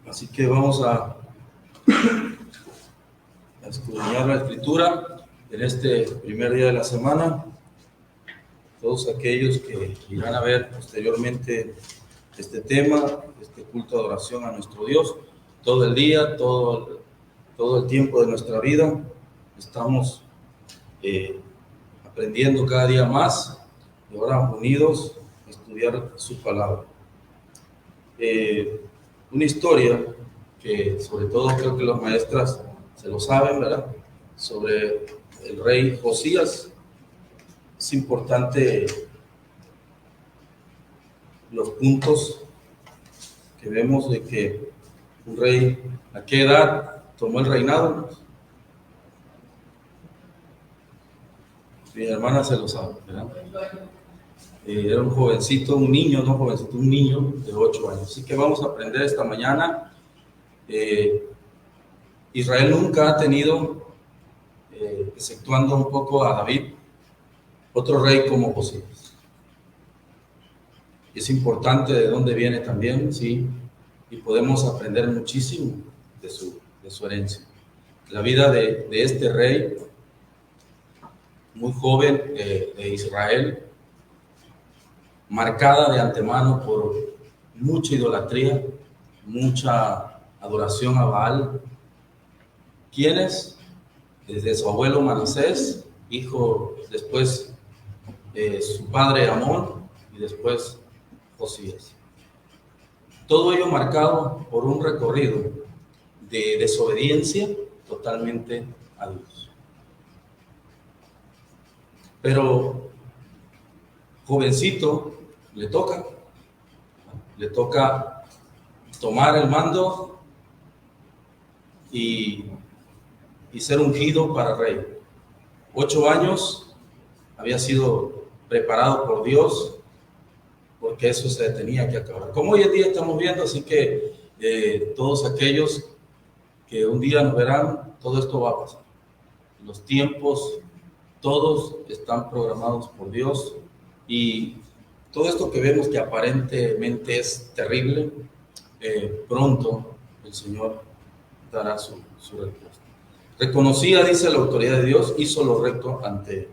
Así que vamos a escudriñar la Escritura en este primer día de la semana. Todos aquellos que irán a ver posteriormente este tema, este culto de adoración a nuestro Dios, todo el día, todo el tiempo de nuestra vida, estamos aprendiendo cada día más y ahora unidos a estudiar su palabra. Una historia que sobre todo creo que las maestras se lo saben, ¿verdad? Sobre el rey Josías. Es importante los puntos que vemos de que un rey, ¿a qué edad tomó el reinado? Mi hermana se lo sabe, ¿verdad? Era un jovencito, un niño de 8 años. Así que vamos a aprender esta mañana. Israel nunca ha tenido, exceptuando un poco a David, otro rey como Josías. Es importante de dónde viene también, sí, y podemos aprender muchísimo de su herencia. La vida de este rey, muy joven de Israel, marcada de antemano por mucha idolatría, mucha adoración a Baal. ¿Quiénes? Desde su abuelo Manasés, hijo después su padre Amón y después Josías. Todo ello marcado por un recorrido de desobediencia totalmente a Dios. Pero jovencito le toca tomar el mando y ser ungido para rey. 8 años había sido preparado por Dios, porque eso se tenía que acabar. Como hoy en día estamos viendo, así que todos aquellos que un día nos verán, todo esto va a pasar. Los tiempos, todos están programados por Dios, y todo esto que vemos que aparentemente es terrible, pronto el Señor dará su respuesta. Reconocía, dice, la autoridad de Dios, hizo lo recto ante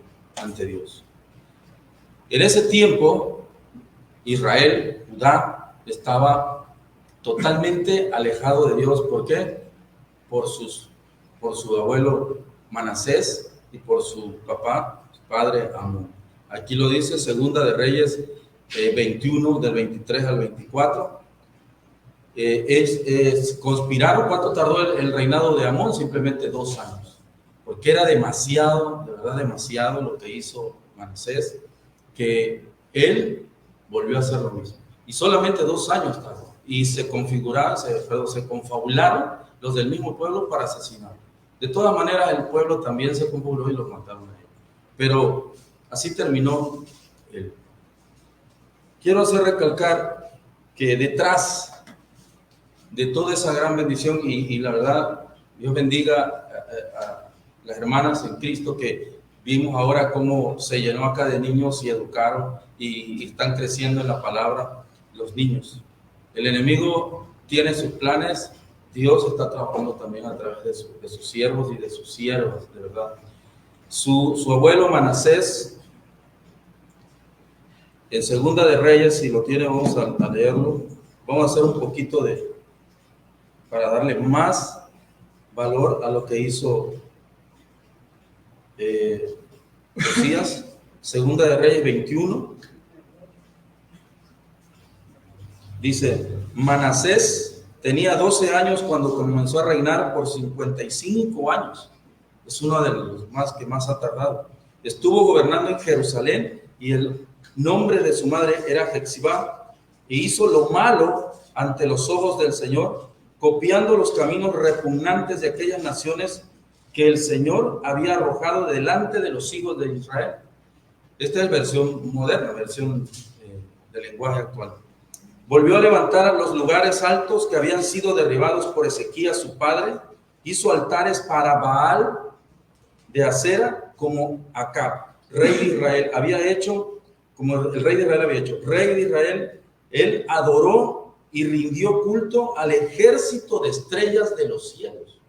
Dios. En ese tiempo, Israel, Judá, estaba totalmente alejado de Dios. ¿Por qué? Por su abuelo Manasés y por su papá, su padre Amón. Aquí lo dice Segunda de Reyes 21, del 23 al 24. Conspiraron. ¿Cuánto tardó el reinado de Amón? Simplemente 2 años, porque era demasiado, de verdad demasiado lo que hizo Manasés, que él volvió a hacer lo mismo, y solamente 2 años tardó, y se confabularon los del mismo pueblo para asesinarlo. De todas maneras, el pueblo también se confabuló y los mataron a ellos, pero así terminó él. Quiero hacer recalcar que detrás de toda esa gran bendición, y la verdad, Dios bendiga a las hermanas en Cristo, que vimos ahora cómo se llenó acá de niños y educaron y están creciendo en la palabra los niños. El enemigo tiene sus planes, Dios está trabajando también a través de sus siervos y de sus siervas, de verdad. Su abuelo Manasés, en Segunda de Reyes, si lo tiene, vamos a leerlo. Vamos a hacer un poquito para darle más valor a lo que hizo Josías. Segunda de Reyes 21. Dice: Manasés tenía 12 años cuando comenzó a reinar por 55 años. Es uno de los que más ha tardado. Estuvo gobernando en Jerusalén, y el nombre de su madre era Jexibá, y hizo lo malo ante los ojos del Señor, copiando los caminos repugnantes de aquellas naciones que el Señor había arrojado delante de los hijos de Israel. Esta es versión moderna, versión del lenguaje actual. Volvió a levantar los lugares altos que habían sido derribados por Ezequías su padre. Hizo altares para Baal de acera, como Acab, rey de Israel, había hecho. Rey de Israel, él adoró y rindió culto al ejército de estrellas de los cielos.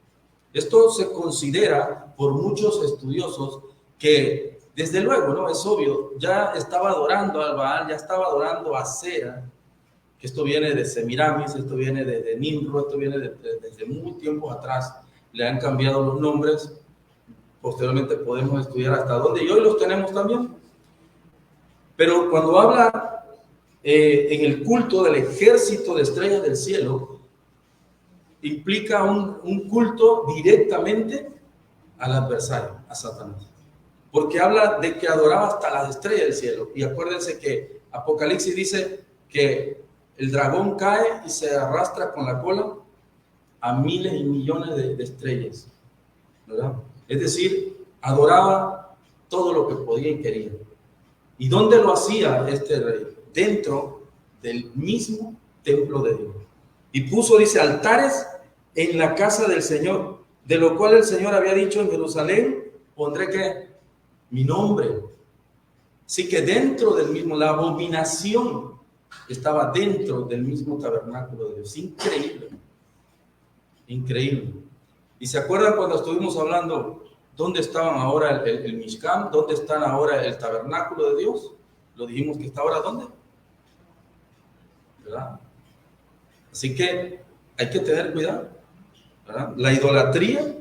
Esto se considera por muchos estudiosos que, desde luego, ¿no? Es obvio, ya estaba adorando al Baal, ya estaba adorando a Sera, que esto viene de Semiramis, esto viene de Nimrod, esto viene desde muy tiempo atrás. Le han cambiado los nombres, posteriormente podemos estudiar hasta dónde, y hoy los tenemos también. Pero cuando habla en el culto del ejército de estrellas del cielo, implica un culto directamente al adversario, a Satanás. Porque habla de que adoraba hasta las estrellas del cielo. Y acuérdense que Apocalipsis dice que el dragón cae y se arrastra con la cola a miles y millones de estrellas, ¿verdad? Es decir, adoraba todo lo que podía y quería. ¿Y dónde lo hacía este rey? Dentro del mismo templo de Dios. Y puso, dice, altares en la casa del Señor, de lo cual el Señor había dicho: en Jerusalén pondré ¿qué? Mi nombre. Así que dentro del mismo, la abominación estaba dentro del mismo tabernáculo de Dios. Increíble. Increíble. ¿Y se acuerdan cuando estuvimos hablando dónde estaban ahora el Mishkan? ¿Dónde están ahora el tabernáculo de Dios? Lo dijimos que está ahora ¿dónde? ¿Verdad? Así que hay que tener cuidado, ¿verdad? La idolatría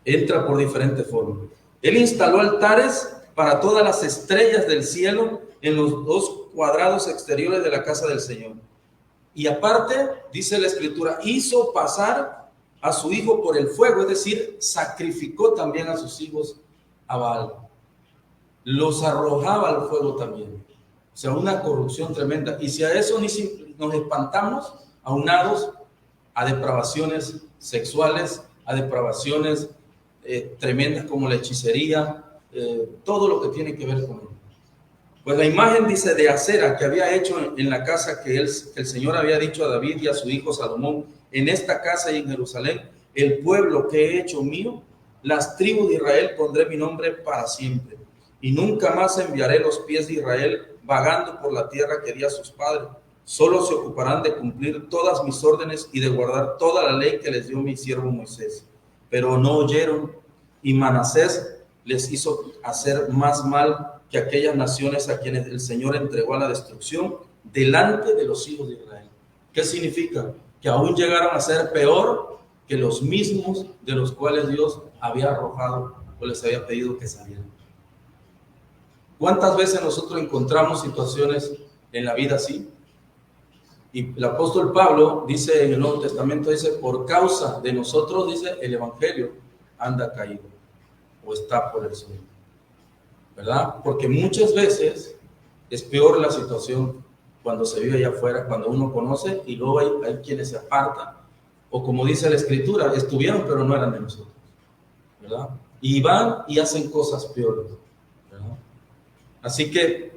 entra por diferentes formas. Él instaló altares para todas las estrellas del cielo en los 2 cuadrados exteriores de la casa del Señor. Y aparte, dice la Escritura, hizo pasar a su hijo por el fuego, es decir, sacrificó también a sus hijos a Baal. Los arrojaba al fuego también. O sea, una corrupción tremenda. Y si a eso nos espantamos, aunados a depravaciones sexuales, a depravaciones tremendas como la hechicería, todo lo que tiene que ver con él. Pues la imagen, dice, de acera que había hecho en la casa que el Señor había dicho a David y a su hijo Salomón: en esta casa y en Jerusalén, el pueblo que he hecho mío, las tribus de Israel pondré mi nombre para siempre. Y nunca más enviaré los pies de Israel vagando por la tierra que di a sus padres. Solo se ocuparán de cumplir todas mis órdenes y de guardar toda la ley que les dio mi siervo Moisés. Pero no oyeron, y Manasés les hizo hacer más mal que aquellas naciones a quienes el Señor entregó a la destrucción delante de los hijos de Israel. ¿Qué significa? Que aún llegaron a ser peor que los mismos de los cuales Dios había arrojado o les había pedido que salieran. ¿Cuántas veces nosotros encontramos situaciones en la vida así? Y el apóstol Pablo dice en el Nuevo Testamento, dice, por causa de nosotros, dice, el evangelio anda caído o está por el suelo, ¿verdad? Porque muchas veces es peor la situación cuando se vive allá afuera, cuando uno conoce, y luego hay quienes se apartan, o como dice la Escritura, estuvieron pero no eran de nosotros, ¿verdad? Y van y hacen cosas peores, ¿verdad? Así que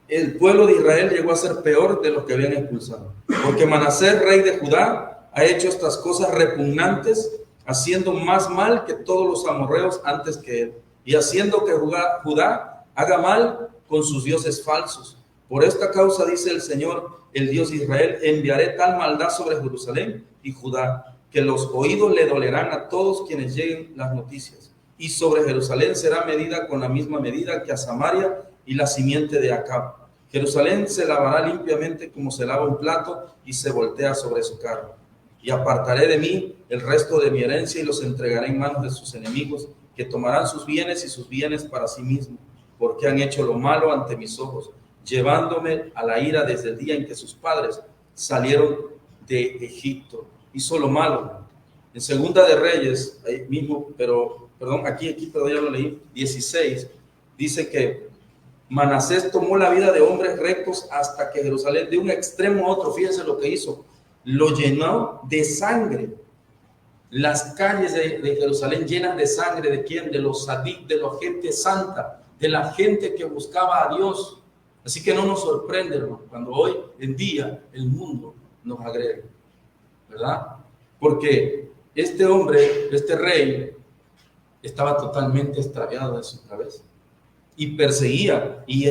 el pueblo de Israel llegó a ser peor de los que habían expulsado, porque Manasés, rey de Judá, ha hecho estas cosas repugnantes, haciendo más mal que todos los amorreos antes que él, y haciendo que Judá haga mal con sus dioses falsos. Por esta causa, dice el Señor, el Dios de Israel, enviaré tal maldad sobre Jerusalén y Judá, que los oídos le dolerán a todos quienes lleguen las noticias. Y sobre Jerusalén será medida con la misma medida que a Samaria y la simiente de Acab. Jerusalén se lavará limpiamente como se lava un plato y se voltea sobre su cara. Y apartaré de mí el resto de mi herencia y los entregaré en manos de sus enemigos, que tomarán sus bienes y sus bienes para sí mismos, porque han hecho lo malo ante mis ojos, llevándome a la ira desde el día en que sus padres salieron de Egipto. Hizo lo malo. En Segunda de Reyes, ahí mismo, aquí ya lo leí, 16, dice que Manasés tomó la vida de hombres rectos hasta que Jerusalén, de un extremo a otro, fíjense lo que hizo, lo llenó de sangre. Las calles de Jerusalén llenas de sangre, ¿de quién? De los sadik, de la gente santa, de la gente que buscaba a Dios. Así que no nos sorprende, hermano, cuando hoy en día el mundo nos agrede, ¿verdad? Porque este hombre, este rey, estaba totalmente extraviado de su cabeza y perseguía y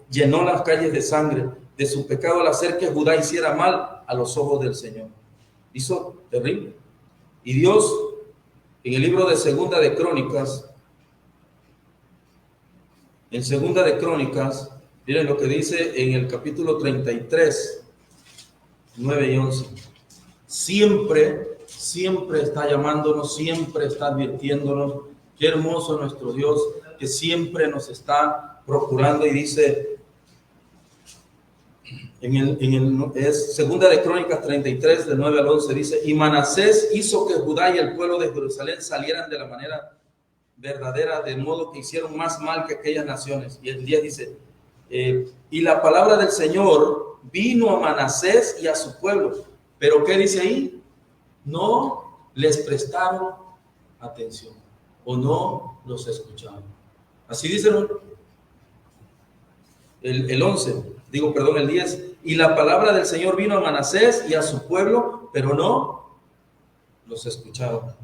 llenó las calles de sangre de su pecado al hacer que Judá hiciera mal a los ojos del Señor. Hizo terrible. Y Dios, en el libro de Segunda de Crónicas, miren lo que dice en el capítulo 33, 9 y 11. Siempre está llamándonos, siempre está advirtiéndonos. Qué hermoso nuestro Dios, que siempre nos está procurando. Y dice, es Segunda de Crónicas 33, del 9 al 11, dice: y Manasés hizo que Judá y el pueblo de Jerusalén salieran de la manera verdadera, de modo que hicieron más mal que aquellas naciones. Y el 10 dice, y la palabra del Señor vino a Manasés y a su pueblo. Pero ¿qué dice ahí? No les prestaron atención o no los escucharon. Así dice el 11, el 10. Y la palabra del Señor vino a Manasés y a su pueblo, pero no los escucharon.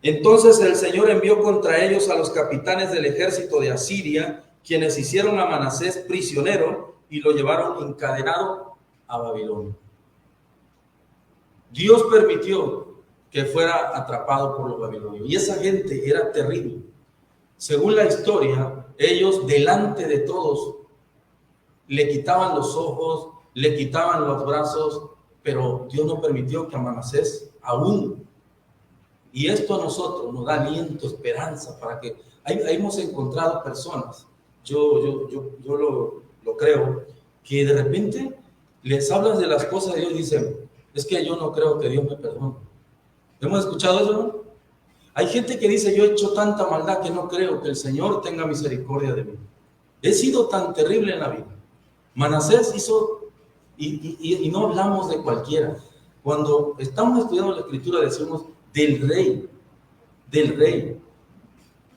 Entonces el Señor envió contra ellos a los capitanes del ejército de Asiria, quienes hicieron a Manasés prisionero y lo llevaron encadenado a Babilonia. Dios permitió que fuera atrapado por los babilonios. Y esa gente era terrible. Según la historia, ellos delante de todos le quitaban los ojos, le quitaban los brazos, pero Dios no permitió que a Manasés aún. Y esto a nosotros nos da aliento, esperanza, para que hemos encontrado personas, yo lo creo, que de repente les hablas de las cosas de Dios y dicen, es que yo no creo que Dios me perdone. ¿Hemos escuchado eso, no? Hay gente que dice, yo he hecho tanta maldad que no creo que el Señor tenga misericordia de mí. He sido tan terrible en la vida. Manasés hizo, y no hablamos de cualquiera. Cuando estamos estudiando la Escritura decimos del rey.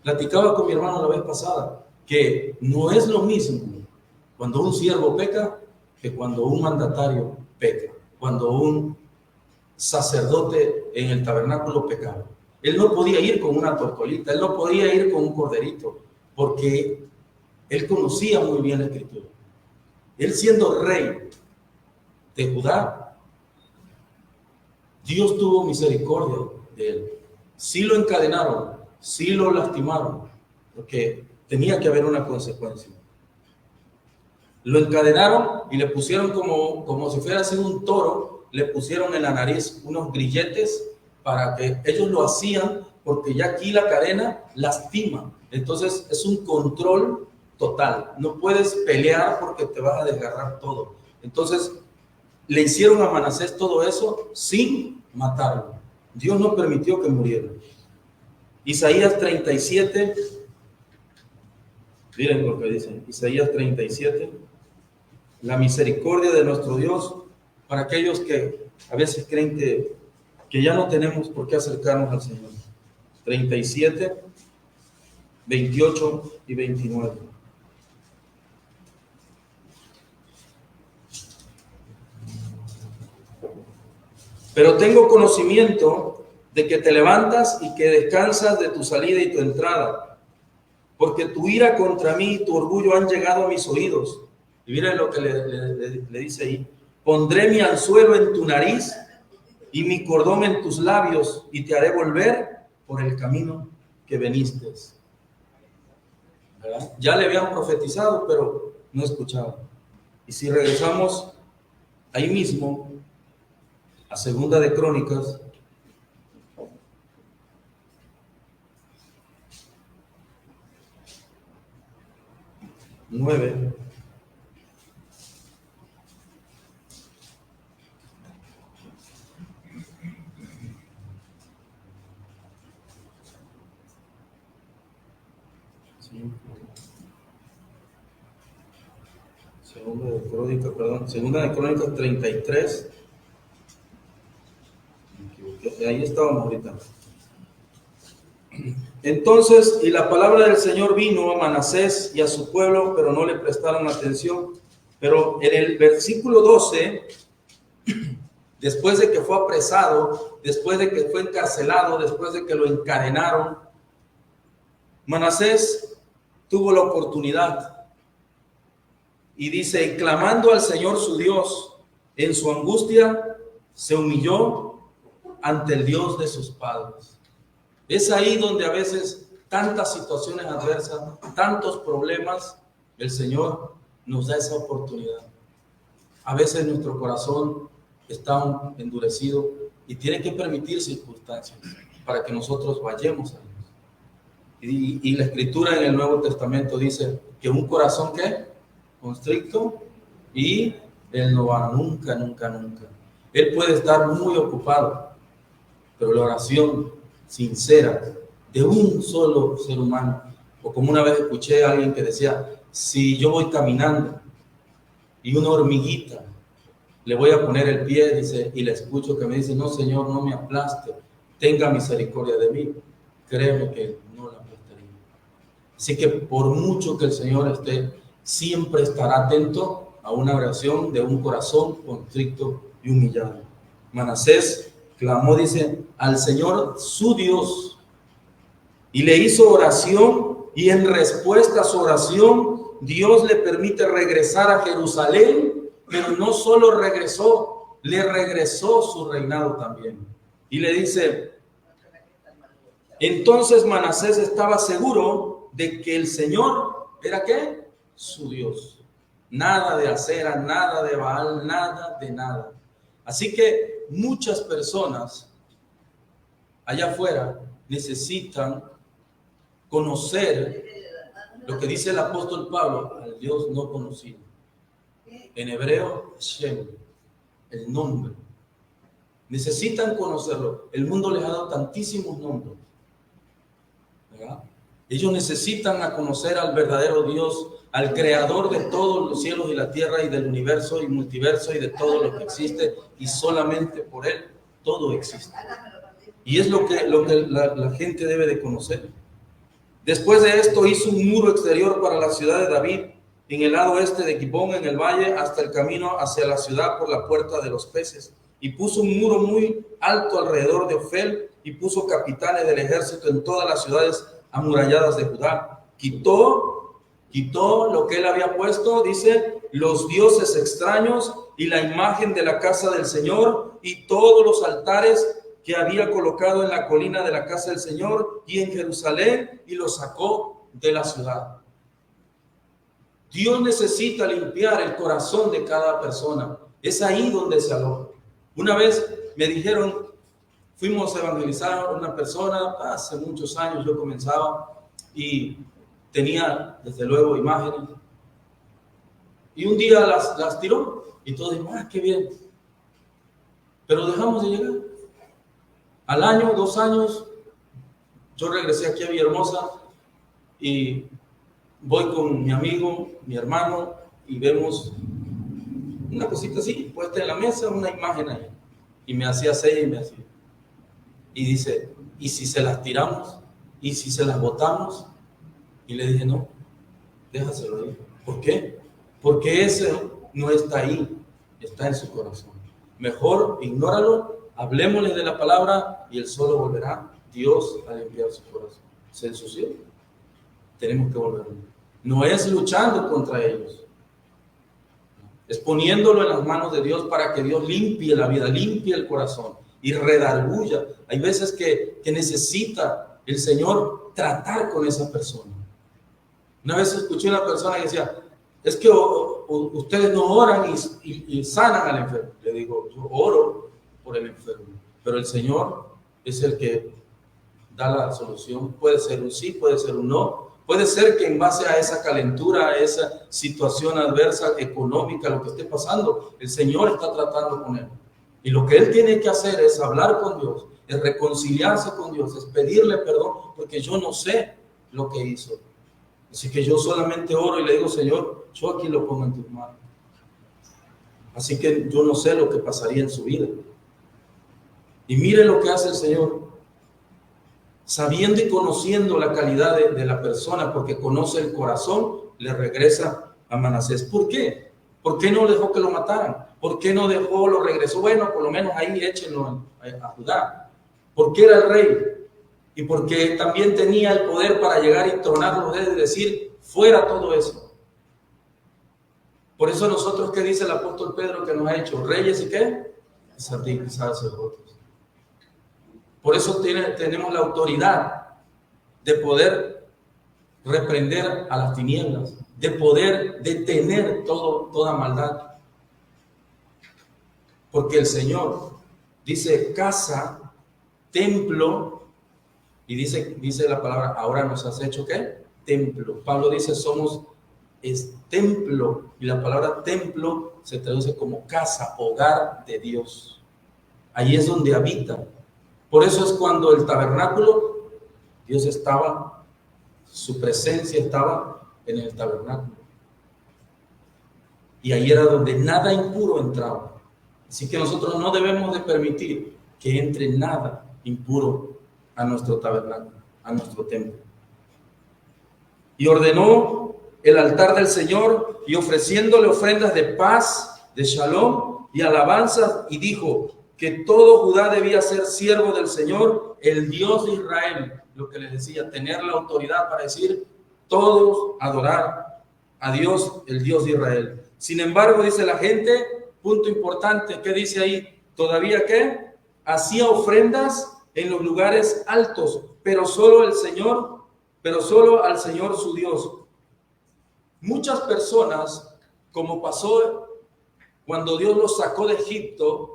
Platicaba con mi hermano la vez pasada que no es lo mismo cuando un siervo peca que cuando un mandatario peca, cuando un sacerdote en el tabernáculo pecaba. Él no podía ir con una tortolita, él no podía ir con un corderito, porque él conocía muy bien la Escritura. Él siendo rey de Judá, Dios tuvo misericordia de él. Sí lo encadenaron, sí lo lastimaron, porque tenía que haber una consecuencia. Lo encadenaron y le pusieron como si fuera así un toro, le pusieron en la nariz unos grilletes para que ellos lo hacían, porque ya aquí la cadena lastima. Entonces es un control total. No puedes pelear porque te vas a desgarrar todo. Entonces le hicieron a Manasés todo eso sin matarlo. Dios no permitió que muriera. Isaías 37, miren lo que dice Isaías 37, la misericordia de nuestro Dios para aquellos que a veces creen que ya no tenemos por qué acercarnos al Señor. 37, 28 y 29. Pero tengo conocimiento de que te levantas y que descansas de tu salida y tu entrada, porque tu ira contra mí y tu orgullo han llegado a mis oídos. Y miren lo que le dice ahí: pondré mi anzuelo en tu nariz y mi cordón en tus labios, y te haré volver por el camino que veniste. ¿Verdad? Ya le habían profetizado, pero no escuchaban. Y si regresamos ahí mismo a Segunda de Crónicas, nueve. Segunda de Crónicas 33. Ahí estábamos ahorita. Entonces, y la palabra del Señor vino a Manasés y a su pueblo, pero no le prestaron atención. Pero en el versículo 12, después de que fue apresado, después de que fue encarcelado, después de que lo encadenaron, Manasés tuvo la oportunidad Y dice, clamando al Señor su Dios, en su angustia se humilló ante el Dios de sus padres. Es ahí donde a veces tantas situaciones adversas, tantos problemas, el Señor nos da esa oportunidad. A veces nuestro corazón está endurecido y tiene que permitir circunstancias para que nosotros vayamos a Dios. Y la Escritura en el Nuevo Testamento dice que un corazón ¿qué? Constricto y Él no va nunca, nunca, nunca. Él puede estar muy ocupado, pero la oración sincera de un solo ser humano, o como una vez escuché a alguien que decía, si yo voy caminando y una hormiguita le voy a poner el pie, dice, y le escucho que me dice, no Señor, no me aplaste, tenga misericordia de mí, créeme que no la aplastaría. Así que por mucho que el Señor esté, siempre estará atento a una oración de un corazón constricto y humillado. Manasés clamó, dice, al Señor su Dios y le hizo oración, y en respuesta a su oración Dios le permite regresar a Jerusalén, pero no solo regresó, le regresó su reinado también. Y le dice, entonces Manasés estaba seguro de que el Señor era ¿qué? Su Dios. Nada de Acera, nada de Baal, nada de nada. Así que muchas personas allá afuera necesitan conocer lo que dice el apóstol Pablo, al Dios no conocido. En hebreo, Shem, el nombre. Necesitan conocerlo. El mundo les ha dado tantísimos nombres, ¿verdad? Ellos necesitan a conocer al verdadero Dios, al creador de todos los cielos y la tierra y del universo y multiverso y de todo lo que existe, y solamente por Él todo existe. Y es lo que la gente debe de conocer. Después de esto hizo un muro exterior para la ciudad de David, en el lado este de Gibón, en el valle, hasta el camino hacia la ciudad por la puerta de los peces. Y puso un muro muy alto alrededor de Ofel, y puso capitanes del ejército en todas las ciudades amuralladas de Judá. Quitó lo que él había puesto, dice, los dioses extraños y la imagen de la casa del Señor y todos los altares que había colocado en la colina de la casa del Señor y en Jerusalén, y los sacó de la ciudad. Dios necesita limpiar el corazón de cada persona. Es ahí donde se aloja. Una vez me dijeron, fuimos a evangelizar a una persona, hace muchos años yo comenzaba y tenía desde luego imágenes. Y un día las tiró y todos dijimos, qué bien. Pero dejamos de llegar. Al año, 2 años, yo regresé aquí a Villahermosa y voy con mi amigo, mi hermano, y vemos una cosita así, puesta en la mesa, una imagen ahí. Y me hacía señas y me hacía. Y dice, ¿y si se las tiramos? ¿Y si se las botamos? Y le dije, no, déjaselo ahí. ¿Por qué? Porque ese no está ahí, está en su corazón. Mejor ignóralo, hablemosle de la palabra y él solo volverá, Dios, a limpiar su corazón. Se ensució. Tenemos que volver. No es luchando contra ellos, es poniéndolo en las manos de Dios para que Dios limpie la vida, limpie el corazón y redarguya. Hay veces que necesita el Señor tratar con esa persona. Una vez escuché a una persona que decía, es que ustedes no oran y sanan al enfermo. Le digo, yo oro por el enfermo, pero el Señor es el que da la solución. Puede ser un sí, puede ser un no. Puede ser que en base a esa calentura, a esa situación adversa, económica, lo que esté pasando, el Señor está tratando con él. Y lo que él tiene que hacer es hablar con Dios, es reconciliarse con Dios, es pedirle perdón, porque yo no sé lo que hizo. Así que yo solamente oro y le digo, Señor, yo aquí lo pongo en tus manos. Así que yo no sé lo que pasaría en su vida. Y mire lo que hace el Señor. Sabiendo y conociendo la calidad de la persona, porque conoce el corazón, le regresa a Manasés. ¿Por qué? ¿Por qué no dejó que lo mataran? ¿Por qué no dejó, lo regresó? Bueno, por lo menos ahí échenlo a Judá. Porque era el rey. Y porque también tenía el poder para llegar y tronar los dedos y decir, fuera todo eso. Por eso nosotros, ¿qué dice el apóstol Pedro que nos ha hecho? Reyes y ¿qué? Sacerdotes. Por eso tenemos la autoridad de poder reprender a las tinieblas, de poder detener toda maldad. Porque el Señor dice casa, templo, y dice la palabra, ahora nos has hecho ¿qué? Templo. Pablo dice, es templo, y la palabra templo se traduce como casa, hogar de Dios. Ahí es donde habita. Por eso es cuando el tabernáculo, Dios estaba, su presencia estaba en el tabernáculo. Y ahí era donde nada impuro entraba. Así que nosotros no debemos de permitir que entre nada impuro a nuestro tabernáculo, a nuestro templo. Y ordenó el altar del Señor y ofreciéndole ofrendas de paz, de shalom y alabanzas, y dijo que todo Judá debía ser siervo del Señor, el Dios de Israel. Lo que les decía, tener la autoridad para decir, todos adorar a Dios, el Dios de Israel. Sin embargo, dice la gente, punto importante, ¿qué dice ahí? Todavía ¿qué? Hacía ofrendas en los lugares altos, pero solo al Señor su Dios. Muchas personas, como pasó cuando Dios los sacó de Egipto,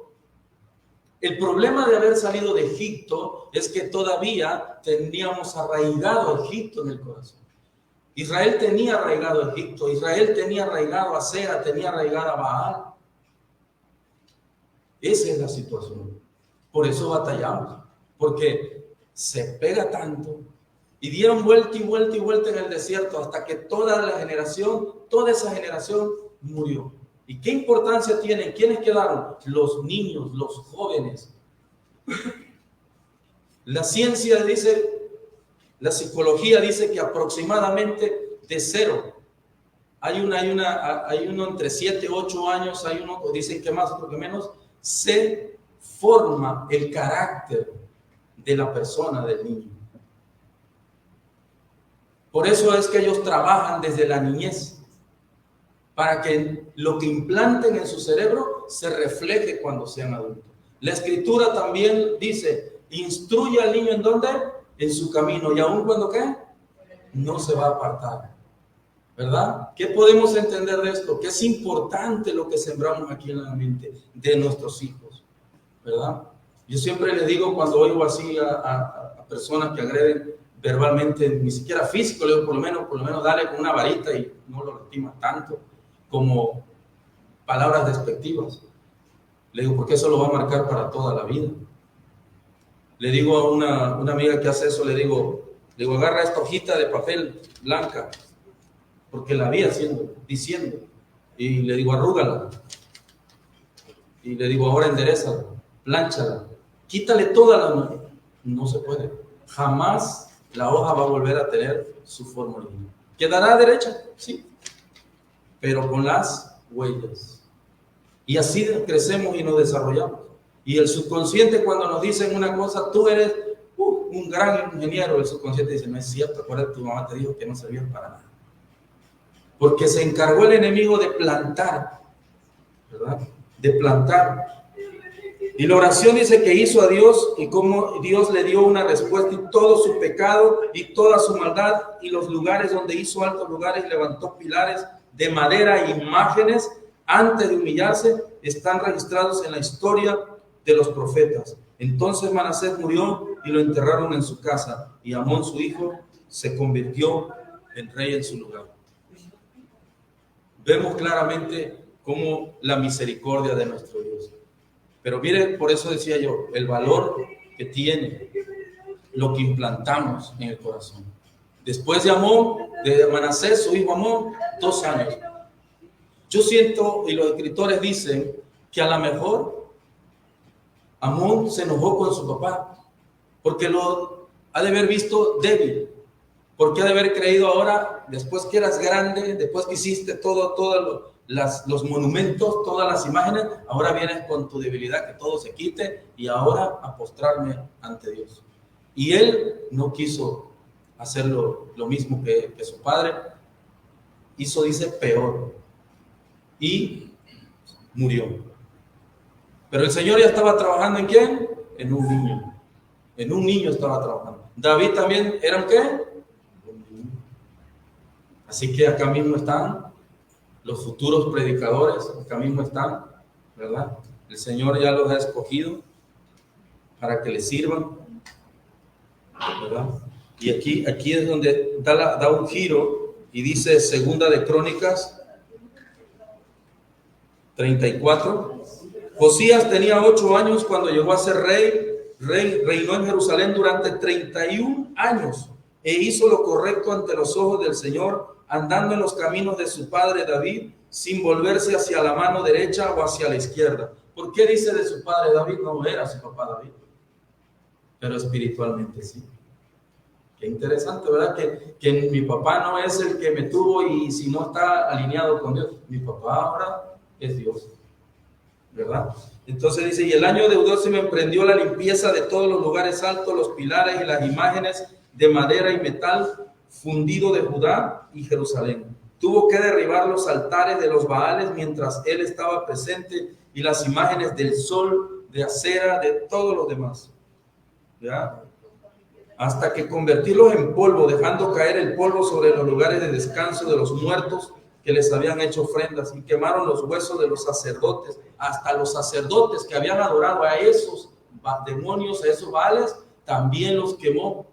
el problema de haber salido de Egipto es que todavía teníamos arraigado a Egipto en el corazón. Israel tenía arraigado a Egipto, Israel tenía arraigado a Sera, tenía arraigado a Baal. Esa es la situación. Por eso batallamos, porque se pega tanto. Y dieron vuelta y vuelta y vuelta en el desierto hasta que toda esa generación murió. ¿Y qué importancia tienen? ¿Quiénes quedaron? Los niños, los jóvenes. La ciencia dice, la psicología dice que aproximadamente de 0. Hay uno entre 7 y 8 años, hay uno, dicen que más, porque menos, se forma el carácter de la persona, del niño. Por eso es que ellos trabajan desde la niñez, para que lo que implanten en su cerebro se refleje cuando sean adultos. La Escritura también dice, instruye al niño ¿en dónde? En su camino, y aun cuando ¿qué? No se va a apartar. ¿Verdad? ¿Qué podemos entender de esto? Que es importante lo que sembramos aquí en la mente de nuestros hijos, ¿verdad? Yo siempre les digo cuando oigo así a personas que agreden verbalmente, ni siquiera físico, le digo por lo menos dale con una varita y no lo lastimas tanto como palabras despectivas. Le digo, porque eso lo va a marcar para toda la vida. Le digo a una amiga que hace eso, le digo, agarra esta hojita de papel blanca, porque la vi diciendo, y le digo, arrúgala, y le digo, ahora enderezala, plánchala, quítale toda la mano. No se puede, jamás la hoja va a volver a tener su forma original. ¿Quedará derecha? Sí, pero con las huellas. Y así crecemos y nos desarrollamos. Y el subconsciente, cuando nos dicen una cosa, tú eres un gran ingeniero, el subconsciente dice, no es cierto, acuérdate, tu mamá te dijo que no servías para nada. Porque se encargó el enemigo de plantar, ¿verdad? De plantar. Y la oración dice que hizo a Dios y cómo Dios le dio una respuesta, y todo su pecado y toda su maldad, y los lugares donde hizo altos lugares, levantó pilares de madera e imágenes antes de humillarse, están registrados en la historia de los profetas. Entonces Manasés murió y lo enterraron en su casa, y Amón su hijo se convirtió en rey en su lugar. Vemos claramente cómo la misericordia de nuestro Dios. Pero mire, por eso decía yo, el valor que tiene lo que implantamos en el corazón. Después de Amón, de Manasés, su hijo Amón, 2 años. Yo siento, y los escritores dicen, que a lo mejor Amón se enojó con su papá, porque lo ha de haber visto débil, porque ha de haber creído ahora, después que eras grande, después que hiciste todos los monumentos, todas las imágenes, ahora vienes con tu debilidad, que todo se quite, y ahora a postrarme ante Dios. Y él no quiso hacer lo mismo que su padre, hizo, dice, peor. y murió. Pero el Señor ya estaba trabajando ¿en quién? En un niño. En un niño estaba trabajando. David también era ¿un qué? Un niño. Así que acá mismo están los futuros predicadores, acá mismo están, ¿verdad? El Señor ya los ha escogido para que les sirvan, ¿verdad? Y aquí es donde da un giro y dice Segunda de Crónicas 34. Josías tenía 8 años cuando llegó a ser rey. Reinó en Jerusalén durante 31 años e hizo lo correcto ante los ojos del Señor, andando en los caminos de su padre David, sin volverse hacia la mano derecha o hacia la izquierda. ¿Por qué dice de su padre David? No era su papá David, pero espiritualmente sí. Qué interesante, ¿verdad? Que mi papá no es el que me tuvo y si no está alineado con Dios. Mi papá ahora es Dios, ¿verdad? Entonces dice, y el año deudor se me emprendió la limpieza de todos los lugares altos, los pilares y las imágenes de madera y metal fundido de Judá y Jerusalén. Tuvo que derribar los altares de los Baales mientras él estaba presente y las imágenes del sol, de acera, de todos los demás, ¿ya? Hasta que convertirlos en polvo, dejando caer el polvo sobre los lugares de descanso de los muertos que les habían hecho ofrendas, y quemaron los huesos de los sacerdotes, hasta los sacerdotes que habían adorado a esos demonios, a esos Baales, también los quemó,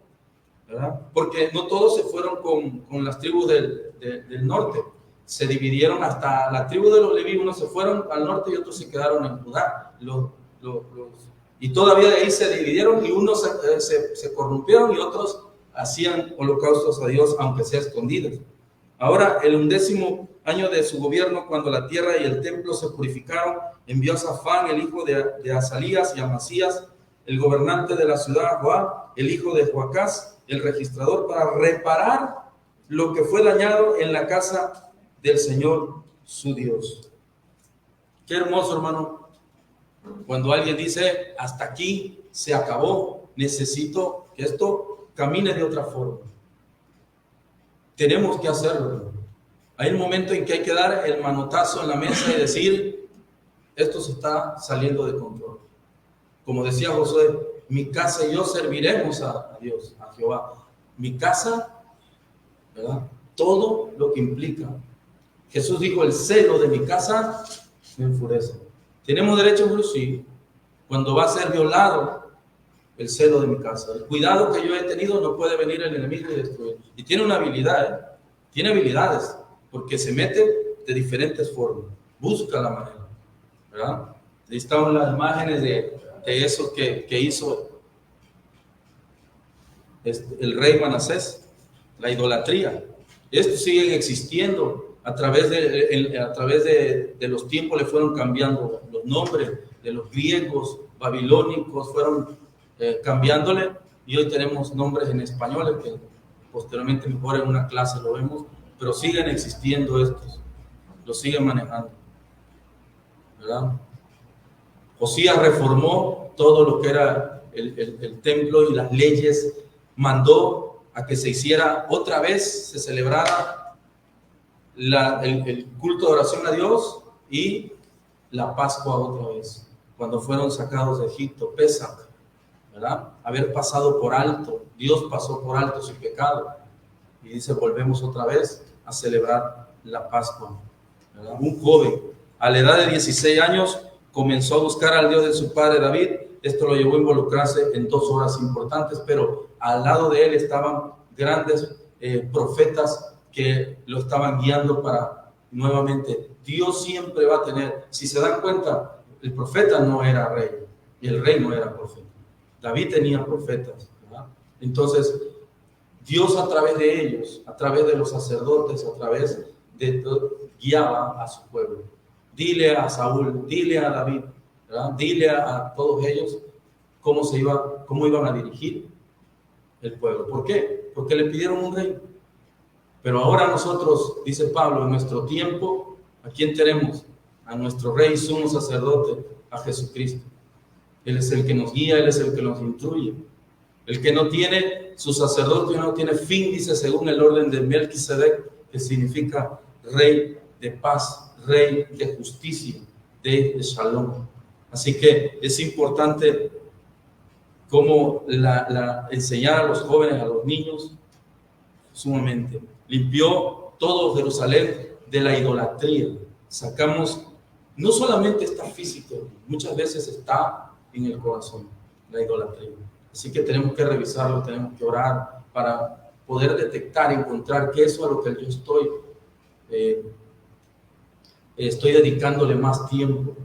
¿verdad? Porque no todos se fueron con las tribus del norte, se dividieron, hasta la tribu de los Leví, unos se fueron al norte y otros se quedaron en Judá, y todavía de ahí se dividieron y unos se corrompieron y otros hacían holocaustos a Dios, aunque sea escondidos. Ahora, el 11º año de su gobierno, cuando la tierra y el templo se purificaron, envió a Safán, el hijo de Azalías, y a Amasías, el gobernante de la ciudad, a Joab, el hijo de Joacás, el registrador, para reparar lo que fue dañado en la casa del Señor, su Dios. Qué hermoso, hermano. Cuando alguien dice, hasta aquí se acabó, necesito que esto camine de otra forma. Tenemos que hacerlo. Hay un momento en que hay que dar el manotazo en la mesa y decir, esto se está saliendo de control. Como decía Josué, mi casa y yo serviremos a Dios, a Jehová. Mi casa, ¿verdad? Todo lo que implica. Jesús dijo, el celo de mi casa me enfurece. ¿Tenemos derecho a un sí? Cuando va a ser violado el celo de mi casa. El cuidado que yo he tenido, no puede venir el enemigo y destruir. Y tiene una habilidad, tiene habilidades, porque se mete de diferentes formas. Busca la manera, ¿verdad? Ahí están las imágenes de eso que hizo el rey Manasés, la idolatría. Estos siguen existiendo. A través de los tiempos le fueron cambiando los nombres de los griegos, babilónicos, fueron cambiándole, y hoy tenemos nombres en español que posteriormente mejor en una clase lo vemos, pero siguen existiendo estos, los siguen manejando, ¿verdad? Josías reformó todo lo que era el templo y las leyes, mandó a que se hiciera otra vez, se celebrara el culto de oración a Dios y la Pascua otra vez, cuando fueron sacados de Egipto, Pesach, ¿verdad? Haber pasado por alto, Dios pasó por alto su pecado, y dice, volvemos otra vez a celebrar la Pascua, ¿verdad? Un joven, a la edad de 16 años, comenzó a buscar al Dios de su padre David. Esto lo llevó a involucrarse en 2 obras importantes, pero al lado de él estaban grandes profetas que lo estaban guiando para nuevamente. Dios siempre va a tener, si se dan cuenta, el profeta no era rey y el rey no era profeta. David tenía profetas, ¿verdad? Entonces, Dios a través de ellos, a través de los sacerdotes, a través de guiaba a su pueblo. Dile a Saúl, dile a David, ¿verdad? Dile a todos ellos cómo iban a dirigir el pueblo. ¿Por qué? Porque le pidieron un rey. Pero ahora nosotros, dice Pablo, en nuestro tiempo, ¿a quién tenemos? A nuestro rey sumo sacerdote, a Jesucristo. Él es el que nos guía, Él es el que nos instruye. El que no tiene, su sacerdote no tiene fin, dice según el orden de Melquisedec, que significa rey de paz, rey de justicia, de Shalom. Así que es importante como enseñar a los jóvenes, a los niños, sumamente. Limpió todo Jerusalén de la idolatría. Sacamos, no solamente está físico, muchas veces está en el corazón, la idolatría. Así que tenemos que revisarlo, tenemos que orar para poder detectar, encontrar que eso es a lo que yo estoy dedicándole más tiempo.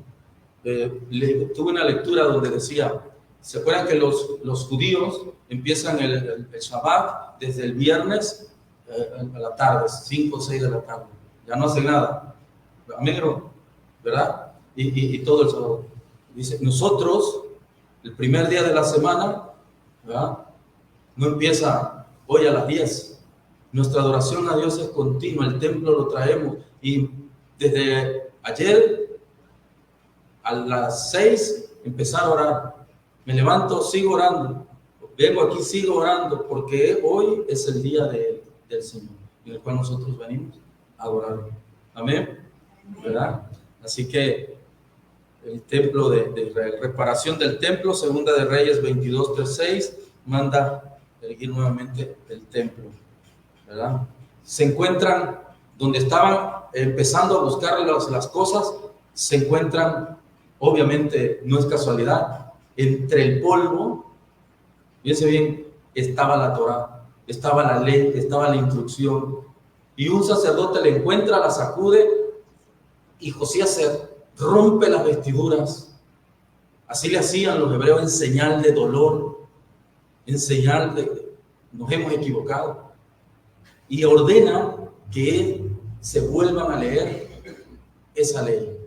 Tuve una lectura donde decía, ¿se acuerdan que los judíos empiezan el Shabbat desde el viernes a la tarde, 5 o 6 de la tarde? Ya no hacen nada. Amén, ¿verdad? Y todo el sábado. Dice, nosotros, el primer día de la semana, ¿verdad? No empieza hoy a las 10. Nuestra adoración a Dios es continua, el templo lo traemos. Y desde ayer a las 6 empezar a orar. Me levanto, sigo orando. Vengo aquí, sigo orando, porque hoy es el día del Señor, en el cual nosotros venimos a adorarlo. Amén, ¿verdad? Así que el templo de Israel, reparación del templo, segunda de Reyes 22:3-6, manda erguir nuevamente el templo, ¿verdad? Se encuentran donde estaban empezando a buscar las cosas, se encuentran, obviamente no es casualidad, entre el polvo, fíjense bien, estaba la Torá, estaba la ley, estaba la instrucción, y un sacerdote la encuentra, la sacude, y Josías se rompe las vestiduras. Así le hacían los hebreos en señal de dolor, en señal de que nos hemos equivocado, y ordena que se vuelvan a leer esa ley.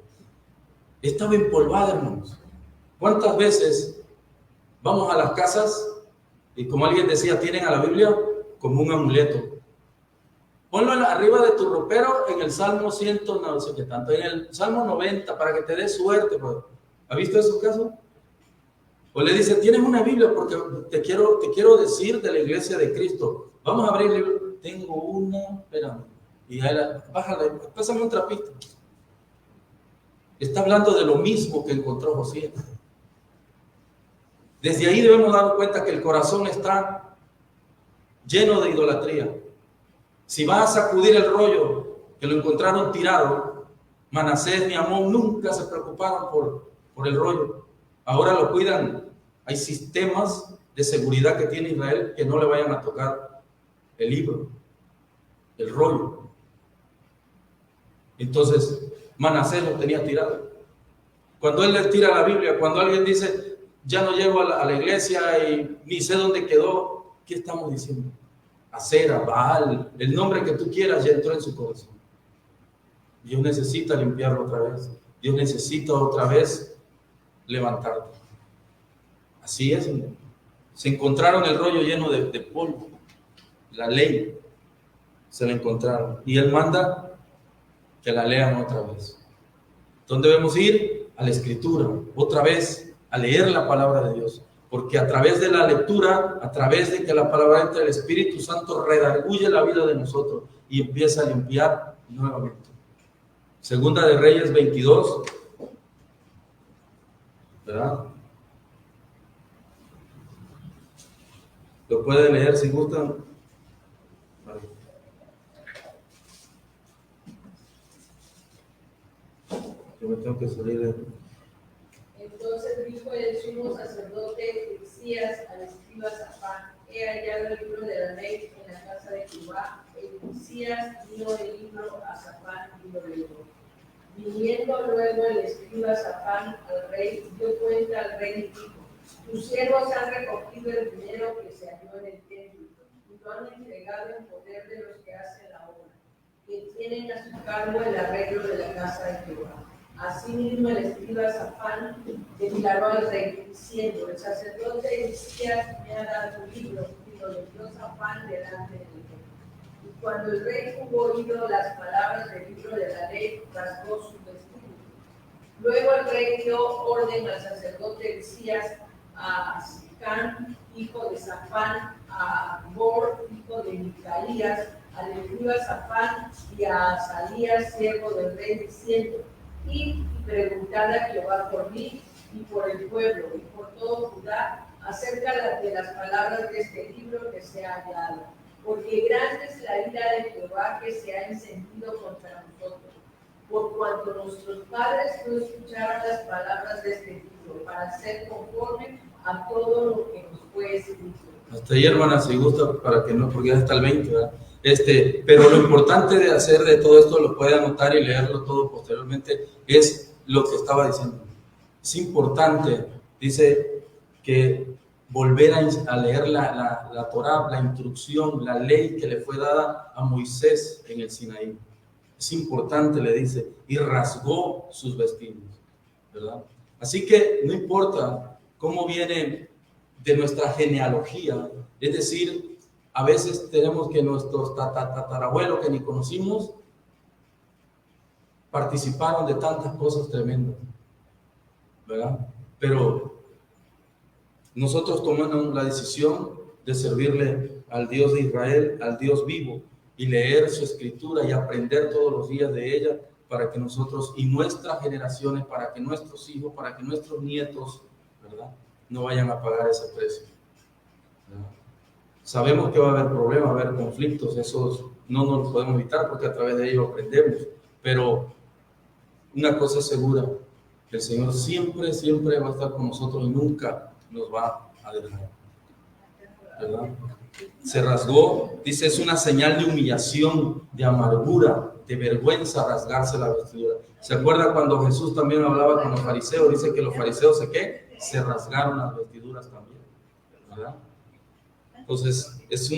Estaba empolvada, hermanos. ¿Cuántas veces vamos a las casas y, como alguien decía, tienen a la Biblia como un amuleto? Ponlo arriba de tu ropero en el Salmo 100, no sé qué tanto, en el Salmo 90, para que te dé suerte. Pues. ¿Ha visto esos casos? O le dice, tienes una Biblia porque te quiero decir de la iglesia de Cristo. Vamos a abrir el libro. Tengo una, espérame. Y ahí bájala, pásame un trapito. Está hablando de lo mismo que encontró Josías. Desde ahí debemos dar cuenta que el corazón está lleno de idolatría. Si vas a sacudir el rollo que lo encontraron tirado, Manasés ni Amón nunca se preocuparon por el rollo. Ahora lo cuidan. Hay sistemas de seguridad que tiene Israel que no le vayan a tocar el libro, el rollo. Entonces, Manasés lo tenía tirado. Cuando él le tira la Biblia, cuando alguien dice, ya no llego a la iglesia y ni sé dónde quedó, ¿qué estamos diciendo? Acera, Baal, el nombre que tú quieras ya entró en su corazón. Dios necesita limpiarlo otra vez. Dios necesita otra vez levantarte. Así es. Se encontraron el rollo lleno de polvo. La ley se la encontraron. Y Él manda que la lean otra vez. ¿Dónde debemos ir? A la Escritura. Otra vez, a leer la palabra de Dios. Porque a través de la lectura, a través de que la palabra entre, el Espíritu Santo redarguye la vida de nosotros y empieza a limpiar nuevamente. Segunda de Reyes 22, ¿verdad? Lo pueden leer si gustan. Vale. Yo me tengo que salir de... Entonces dijo el sumo sacerdote Hilcías al escriba Safán: he hallado el libro de la ley en la casa de Jehová. Hilcías dio el libro a Safán y lo leyó. Viniendo luego el escriba Safán al rey, dio cuenta al rey y dijo: tus siervos han recogido el dinero que se halló en el templo y lo han entregado en poder de los que hacen la obra, que tienen a su cargo el arreglo de la casa de Jehová. Asimismo, el escriba Safán declaró al rey, diciendo: el sacerdote Hilcías me ha dado un libro, y lo leyó Safán delante de él. Y cuando el rey hubo oído las palabras del libro de la ley, rasgó su vestido. Luego el rey dio orden al sacerdote Hilcías, a Sicán, hijo de Safán, a Bor, hijo de Micaías, al escriba Safán y a Asalías, siervo del rey, diciendo: y preguntad a Jehová por mí y por el pueblo y por todo Judá acerca de las palabras de este libro que se ha hallado, porque grande es la ira de Jehová que se ha encendido contra nosotros, por cuanto nuestros padres no escucharon las palabras de este libro, para ser conforme a todo lo que nos fue escrito. Hasta ahí, hermana, si gusta, para que no, porque ya está el 20, ¿verdad? Pero lo importante de hacer de todo esto, lo puede anotar y leerlo todo posteriormente, es lo que estaba diciendo. Es importante, dice, que volver a leer la Torá, la instrucción, la ley que le fue dada a Moisés en el Sinaí. Es importante, le dice, y rasgó sus vestidos, ¿verdad? Así que no importa cómo viene de nuestra genealogía, es decir, a veces tenemos que nuestros tatarabuelos que ni conocimos participaron de tantas cosas tremendas, ¿verdad? Pero nosotros tomamos la decisión de servirle al Dios de Israel, al Dios vivo, y leer su escritura y aprender todos los días de ella para que nosotros y nuestras generaciones, para que nuestros hijos, para que nuestros nietos, ¿verdad?, no vayan a pagar ese precio, ¿verdad? Sabemos que va a haber problemas, va a haber conflictos, esos no nos los podemos evitar porque a través de ellos aprendemos, pero una cosa es segura, el Señor siempre, siempre va a estar con nosotros y nunca nos va a dejar, ¿verdad? Se rasgó, dice, es una señal de humillación, de amargura, de vergüenza rasgarse la vestidura. ¿Se acuerda cuando Jesús también hablaba con los fariseos? Dice que los fariseos se rasgaron las vestiduras también, ¿verdad? Entonces, es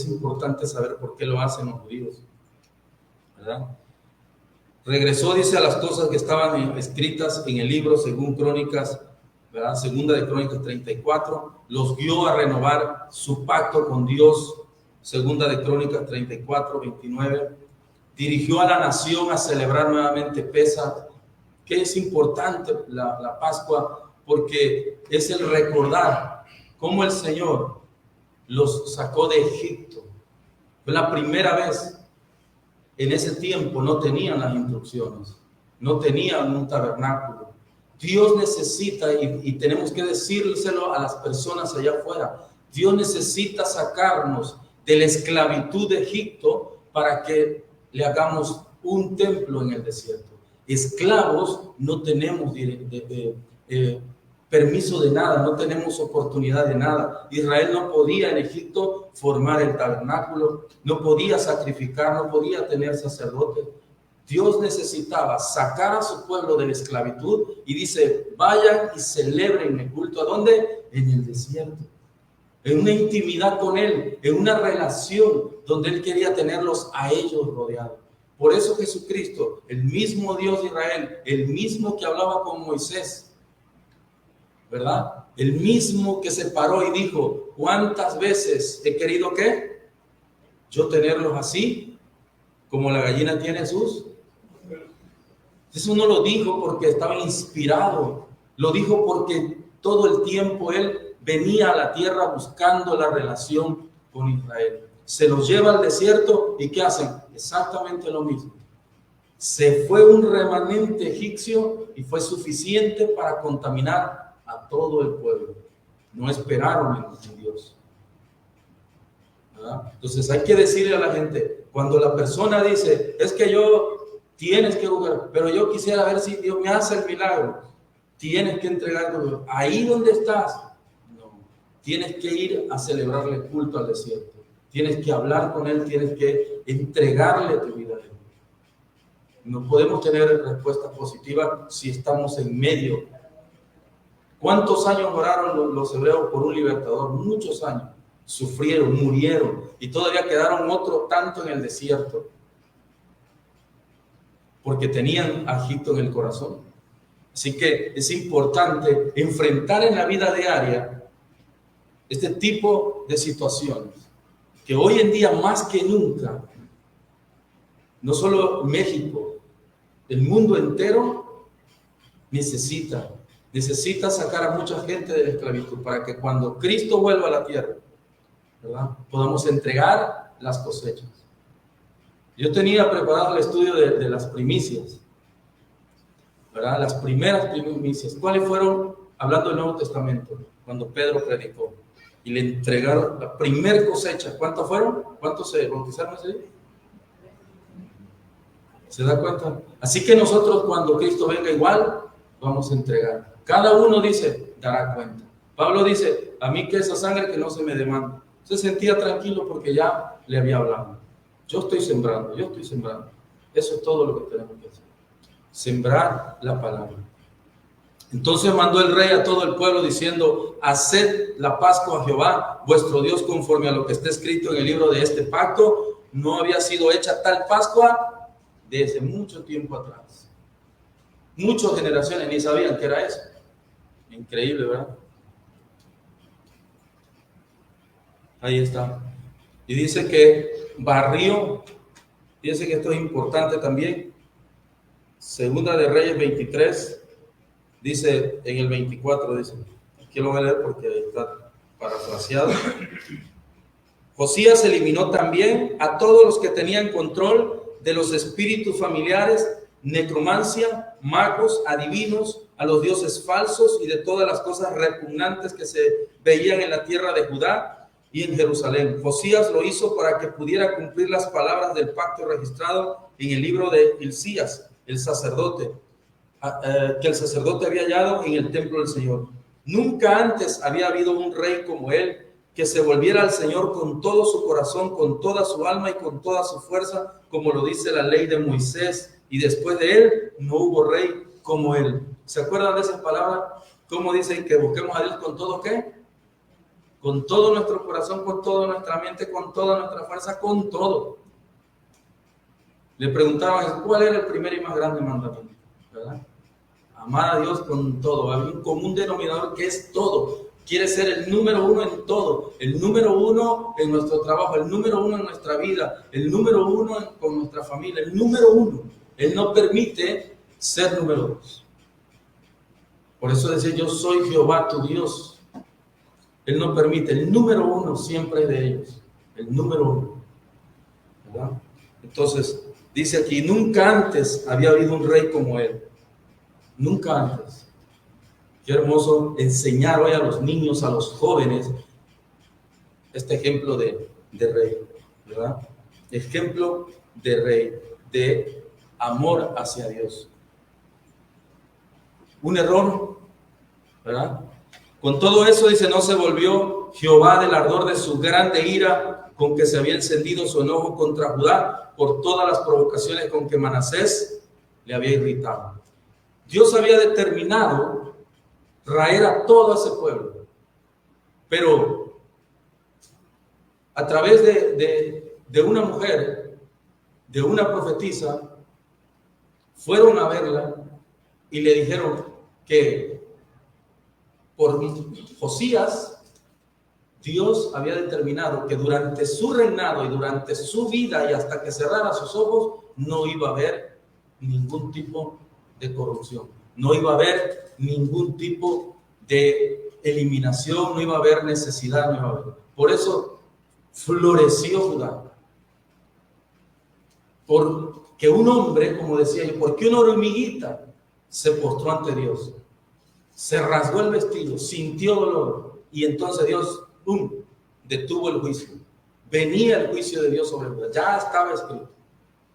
importante saber por qué lo hacen los judíos, ¿verdad? Regresó, dice, a las cosas que estaban escritas en el libro, según Crónicas, ¿verdad? Segunda de Crónicas 34, los guió a renovar su pacto con Dios, segunda de Crónicas 34, 29, dirigió a la nación a celebrar nuevamente Pesaj, que es importante la Pascua, porque es el recordar cómo el Señor los sacó de Egipto. Fue la primera vez. En ese tiempo no tenían las instrucciones, no tenían un tabernáculo. Dios necesita, y tenemos que decírselo a las personas allá afuera, Dios necesita sacarnos de la esclavitud de Egipto para que le hagamos un templo en el desierto. Esclavos no tenemos permiso de nada, no tenemos oportunidad de nada. Israel no podía en Egipto formar el tabernáculo, no podía sacrificar, no podía tener sacerdotes. Dios necesitaba sacar a su pueblo de la esclavitud y dice, vayan y celebren el culto. ¿A dónde? En el desierto. En una intimidad con Él, en una relación donde Él quería tenerlos a ellos rodeados. Por eso Jesucristo, el mismo Dios de Israel, el mismo que hablaba con Moisés, ¿verdad? El mismo que se paró y dijo, ¿cuántas veces he querido qué? Yo tenerlos así, como la gallina tiene sus. Eso no lo dijo porque estaba inspirado, lo dijo porque todo el tiempo Él venía a la tierra buscando la relación con Israel. Se los lleva al desierto y ¿qué hacen? Exactamente lo mismo. Se fue un remanente egipcio y fue suficiente para contaminar a todo el pueblo. No esperaron en Dios, ¿verdad? Entonces hay que decirle a la gente, cuando la persona dice, es que tienes que jugar, pero yo quisiera ver si Dios me hace el milagro, tienes que entregar tu vida. Ahí donde estás, no, tienes que ir a celebrarle culto al desierto, tienes que hablar con Él, tienes que entregarle tu vida a Él. No podemos tener respuesta positiva si estamos en medio. ¿Cuántos años oraron los hebreos por un libertador? Muchos años. Sufrieron, murieron y todavía quedaron otro tanto en el desierto porque tenían a Egipto en el corazón. Así que es importante enfrentar en la vida diaria este tipo de situaciones que hoy en día más que nunca, no solo México, el mundo entero necesita sacar a mucha gente de la esclavitud para que cuando Cristo vuelva a la tierra, ¿verdad?, podamos entregar las cosechas. Yo tenía preparado el estudio de las primicias, ¿verdad? Las primeras primicias. ¿Cuáles fueron? Hablando del Nuevo Testamento, cuando Pedro predicó y le entregaron la primer cosecha. ¿Cuántos fueron? ¿Cuántos se bautizaron ese día? ¿Se da cuenta? Así que nosotros, cuando Cristo venga, igual vamos a entregar. Cada uno dice, dará cuenta. Pablo dice, a mí que esa sangre que no se me demanda. Se sentía tranquilo porque ya le había hablado. Yo estoy sembrando, yo estoy sembrando. Eso es todo lo que tenemos que hacer. Sembrar la palabra. Entonces mandó el rey a todo el pueblo diciendo, haced la Pascua a Jehová, vuestro Dios, conforme a lo que está escrito en el libro de este pacto. No había sido hecha tal Pascua desde mucho tiempo atrás. Muchas generaciones ni sabían que era eso. Increíble, ¿verdad? Ahí está. Y dice que barrió, dice que esto es importante también. Segunda de Reyes 23, dice en el 24, dice, aquí lo voy a leer porque está parafraseado. Josías eliminó también a todos los que tenían control de los espíritus familiares, necromancia, magos, adivinos, a los dioses falsos y de todas las cosas repugnantes que se veían en la tierra de Judá y en Jerusalén. Josías lo hizo para que pudiera cumplir las palabras del pacto registrado en el libro de Hilcías, el sacerdote, que el sacerdote había hallado en el templo del Señor. Nunca antes había habido un rey como él, que se volviera al Señor con todo su corazón, con toda su alma y con toda su fuerza, como lo dice la ley de Moisés, y después de él no hubo rey como él. ¿Se acuerdan de esas palabras? ¿Cómo dicen que busquemos a Dios con todo qué? Con todo nuestro corazón, con toda nuestra mente, con toda nuestra fuerza, con todo. Le preguntaban, ¿cuál era el primer y más grande mandamiento? ¿Verdad? Amar a Dios con todo. Hay un común denominador que es todo. Quiere ser el número uno en todo. El número uno en nuestro trabajo, el número uno en nuestra vida, el número uno con nuestra familia, el número uno. Él no permite ser número dos. Por eso decía, yo soy Jehová tu Dios. Él no permite, el número uno siempre es de ellos. El número uno. ¿Verdad? Entonces, dice aquí, nunca antes había habido un rey como él. Nunca antes. Qué hermoso enseñar hoy a los niños, a los jóvenes, este ejemplo de rey, ¿verdad? Ejemplo de rey, de amor hacia Dios. Un error, ¿verdad? Con todo eso, dice, no se volvió Jehová del ardor de su grande ira con que se había encendido su enojo contra Judá por todas las provocaciones con que Manasés le había irritado. Dios había determinado traer a todo ese pueblo, pero a través de una mujer, de una profetisa, fueron a verla y le dijeron que por Josías, Dios había determinado que durante su reinado y durante su vida y hasta que cerrara sus ojos, no iba a haber ningún tipo de corrupción, no iba a haber ningún tipo de eliminación, no iba a haber necesidad, no iba a haber. Por eso floreció Judá. Porque un hombre, como decía yo, porque una hormiguita se postró ante Dios, se rasgó el vestido, sintió dolor, y entonces Dios, ¡pum!, detuvo el juicio. Venía el juicio de Dios sobre Judá, ya estaba escrito,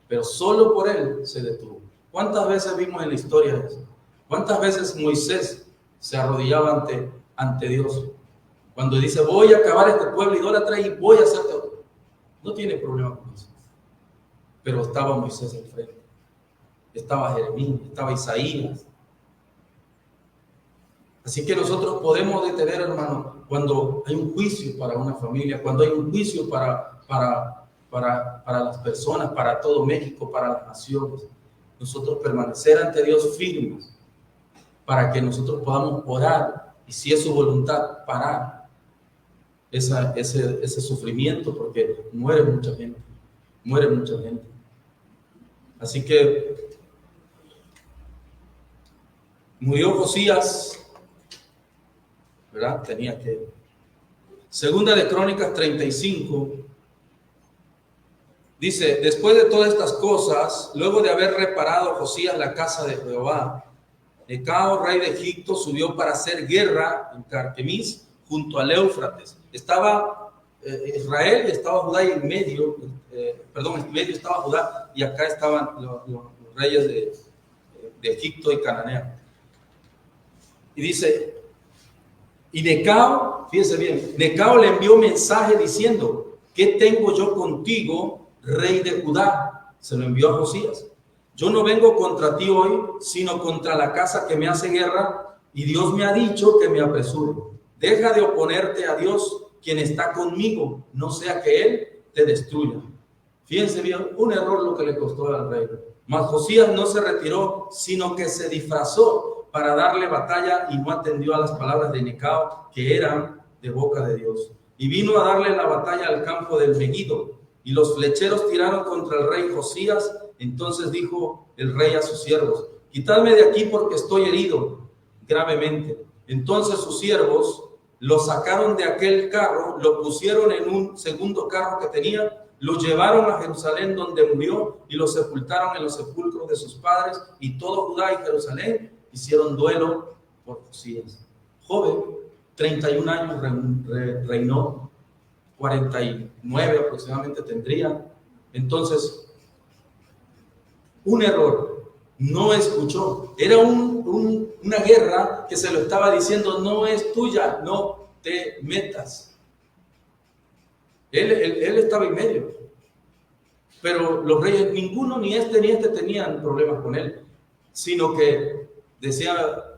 pero solo por él se detuvo. ¿Cuántas veces vimos en la historia eso? ¿Cuántas veces Moisés se arrodillaba ante Dios? Cuando dice, voy a acabar este pueblo idólatra y voy a hacerte otro. No tiene problema con eso. Pero estaba Moisés enfrente. Estaba Jeremías, estaba Isaías. Así que nosotros podemos detener, hermano, cuando hay un juicio para una familia, cuando hay un juicio para las personas, para todo México, para las naciones. Nosotros permanecer ante Dios firmes para que nosotros podamos orar y, si es su voluntad, parar ese sufrimiento, porque muere mucha gente. Así que murió Josías, ¿verdad? Tenía que. Segunda de Crónicas 35, Dice, después de todas estas cosas, luego de haber reparado Josías la casa de Jehová, Necao, rey de Egipto, subió para hacer guerra en Carquemis, junto al Éufrates. Estaba Israel y estaba Judá, y en medio, en medio estaba Judá, y acá estaban los reyes de Egipto y Cananea. Y dice, y Necao, fíjense bien, Necao le envió mensaje diciendo, ¿qué tengo yo contigo, rey de Judá? Se lo envió a Josías. Yo no vengo contra ti hoy, sino contra la casa que me hace guerra, y Dios me ha dicho que me apresure. Deja de oponerte a Dios, quien está conmigo, no sea que Él te destruya. Fíjense bien, un error lo que le costó al rey. Mas Josías no se retiró, sino que se disfrazó para darle batalla y no atendió a las palabras de Necao, que eran de boca de Dios. Y vino a darle la batalla al campo del Megiddo, y los flecheros tiraron contra el rey Josías. Entonces dijo el rey a sus siervos, quitadme de aquí porque estoy herido gravemente. Entonces sus siervos lo sacaron de aquel carro, lo pusieron en un segundo carro que tenía, lo llevaron a Jerusalén donde murió y lo sepultaron en los sepulcros de sus padres, y todo Judá y Jerusalén hicieron duelo por Josías. Joven, 31 años reinó, 49 aproximadamente tendría. Entonces, un error, no escuchó. Era una guerra que se lo estaba diciendo, no es tuya, no te metas. Él estaba en medio. Pero los reyes, ninguno, ni este tenían problemas con él, sino que decía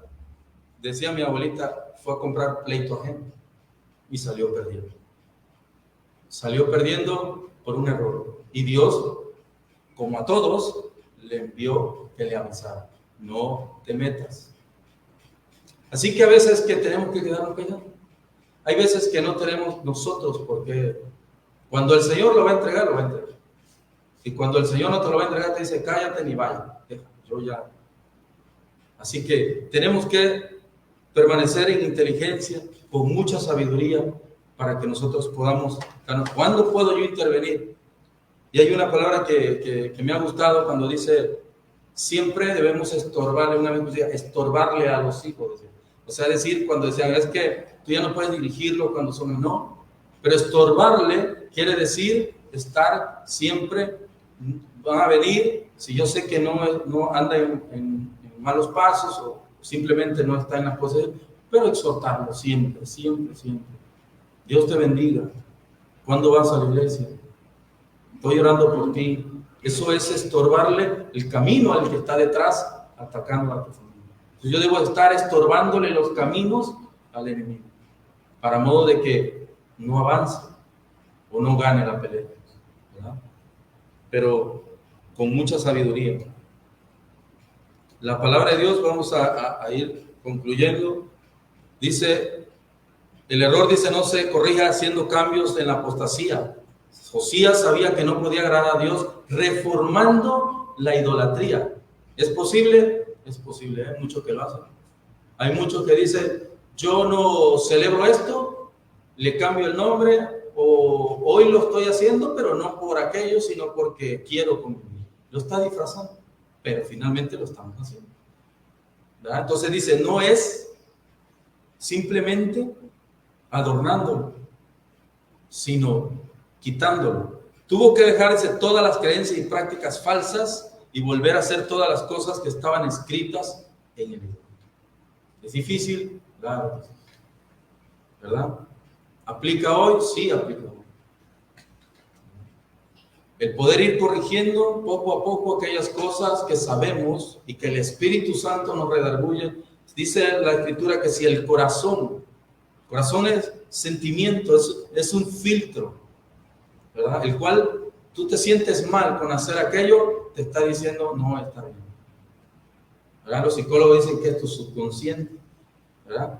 mi abuelita, fue a comprar pleito ajeno y salió perdiendo. Salió perdiendo por un error. Y Dios, como a todos, le envió que le avisara, no te metas. Así que a veces que tenemos que quedarnos callados. Hay veces que no tenemos nosotros, porque cuando el Señor lo va a entregar, lo va a entregar. Y cuando el Señor no te lo va a entregar, te dice, cállate ni vaya. Yo ya. Así que tenemos que permanecer en inteligencia, con mucha sabiduría, para que nosotros podamos. ¿Cuándo puedo yo intervenir? Y hay una palabra que me ha gustado cuando dice, siempre debemos estorbarle, una vez decía, estorbarle a los hijos. Decía. O sea, decir, cuando decían, es que tú ya no puedes dirigirlo cuando son, no. Pero estorbarle quiere decir estar siempre, van a venir, si yo sé que no anda en malos pasos o simplemente no está en las cosas, pero exhortarlo siempre, siempre, siempre. Dios te bendiga. ¿Cuándo vas a la iglesia? Estoy orando por ti. Eso es estorbarle el camino al que está detrás, atacando a tu familia. Entonces yo debo estar estorbándole los caminos al enemigo, para modo de que no avance o no gane la pelea, ¿verdad? Pero con mucha sabiduría. La palabra de Dios, vamos a ir concluyendo. Dice, el error dice, no se corrija haciendo cambios en la apostasía. Josías sabía que no podía agradar a Dios reformando la idolatría. ¿Es posible? Es posible, hay muchos que lo hacen. Hay muchos que dicen, yo no celebro esto, le cambio el nombre, o hoy lo estoy haciendo, pero no por aquello, sino porque quiero convivir. Lo está disfrazando, pero finalmente lo estamos haciendo, ¿verdad? Entonces dice, no es simplemente adornándolo, sino quitándolo. Tuvo que dejarse todas las creencias y prácticas falsas y volver a hacer todas las cosas que estaban escritas en el libro. ¿Es difícil? Claro. ¿Verdad? ¿Aplica hoy? Sí, aplica hoy. El poder ir corrigiendo poco a poco aquellas cosas que sabemos y que el Espíritu Santo nos redarguye. Dice la Escritura que si el corazón es sentimiento, es un filtro, ¿verdad? El cual tú te sientes mal con hacer aquello, te está diciendo no está bien, ¿verdad? Los psicólogos dicen que es tu subconsciente, ¿verdad?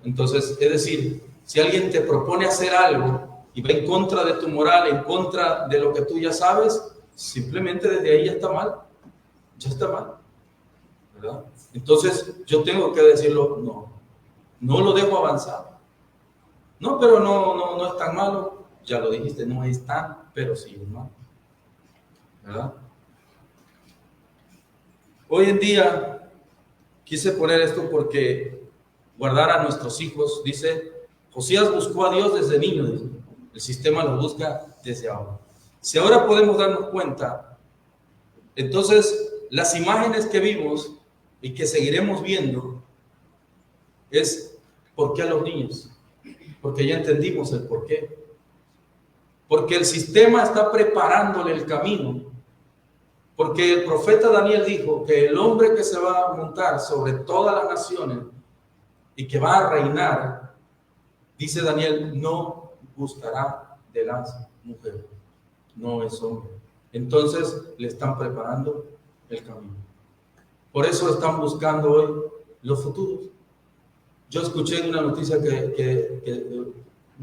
Entonces, es decir, si alguien te propone hacer algo y va en contra de tu moral, en contra de lo que tú ya sabes, simplemente desde ahí ya está mal, ¿verdad? Entonces, yo tengo que decirlo, no lo dejo avanzar. No, pero no es tan malo. Ya lo dijiste, no es tan, pero sí es malo. ¿verdad? Hoy en día quise poner esto porque guardar a nuestros hijos, dice, Josías buscó a Dios desde niño, dice. El sistema lo busca desde ahora. Si ahora podemos darnos cuenta, entonces las imágenes que vimos y que seguiremos viendo es ¿por qué a los niños? Porque ya entendimos el por qué. Porque el sistema está preparándole el camino. Porque el profeta Daniel dijo que el hombre que se va a montar sobre todas las naciones y que va a reinar, dice Daniel, no gustará de las mujeres, no es hombre. Entonces le están preparando el camino. Por eso están buscando hoy los futuros. Yo escuché en una noticia que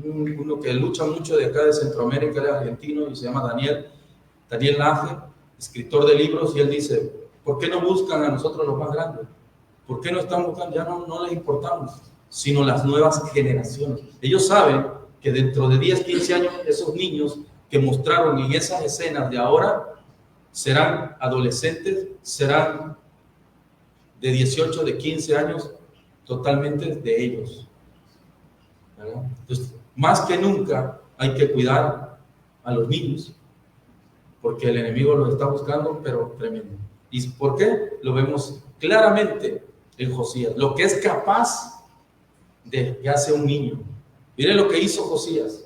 uno que lucha mucho de acá de Centroamérica, es argentino y se llama Daniel Laje, escritor de libros, y él dice, ¿por qué no buscan a nosotros los más grandes? ¿Por qué no están buscando? Ya no les importamos, sino las nuevas generaciones. Ellos saben que dentro de 10, 15 años, esos niños que mostraron en esas escenas de ahora serán adolescentes, serán de 18, de 15 años, totalmente de ellos, ¿verdad? Entonces, más que nunca hay que cuidar a los niños, porque el enemigo los está buscando, pero tremendo. ¿Y por qué? Lo vemos claramente en Josías, lo que es capaz de que hace un niño. Miren lo que hizo Josías.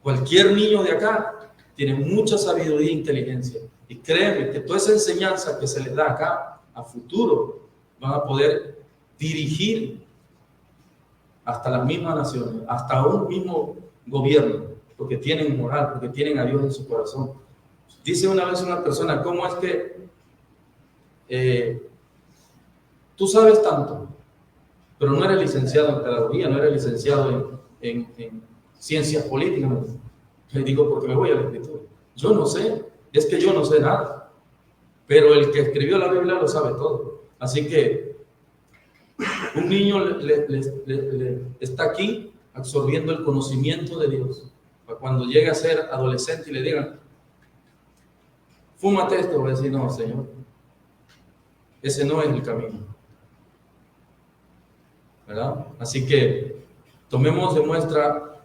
Cualquier niño de acá tiene mucha sabiduría e inteligencia, y créeme que toda esa enseñanza que se les da acá, a futuro, van a poder dirigir hasta las mismas naciones, hasta un mismo gobierno, porque tienen moral, porque tienen a Dios en su corazón. Dice una vez una persona, ¿cómo es que tú sabes tanto, pero no eres licenciado en pedagogía, no eres licenciado en ciencias políticas? Le digo, porque me voy a la escritura. Yo no sé, es que yo no sé nada, pero el que escribió la Biblia lo sabe todo. Así que un niño está aquí absorbiendo el conocimiento de Dios. Para cuando llegue a ser adolescente y le digan, fúmate esto, va a decir, no, Señor, ese no es el camino, ¿verdad? Así que tomemos de muestra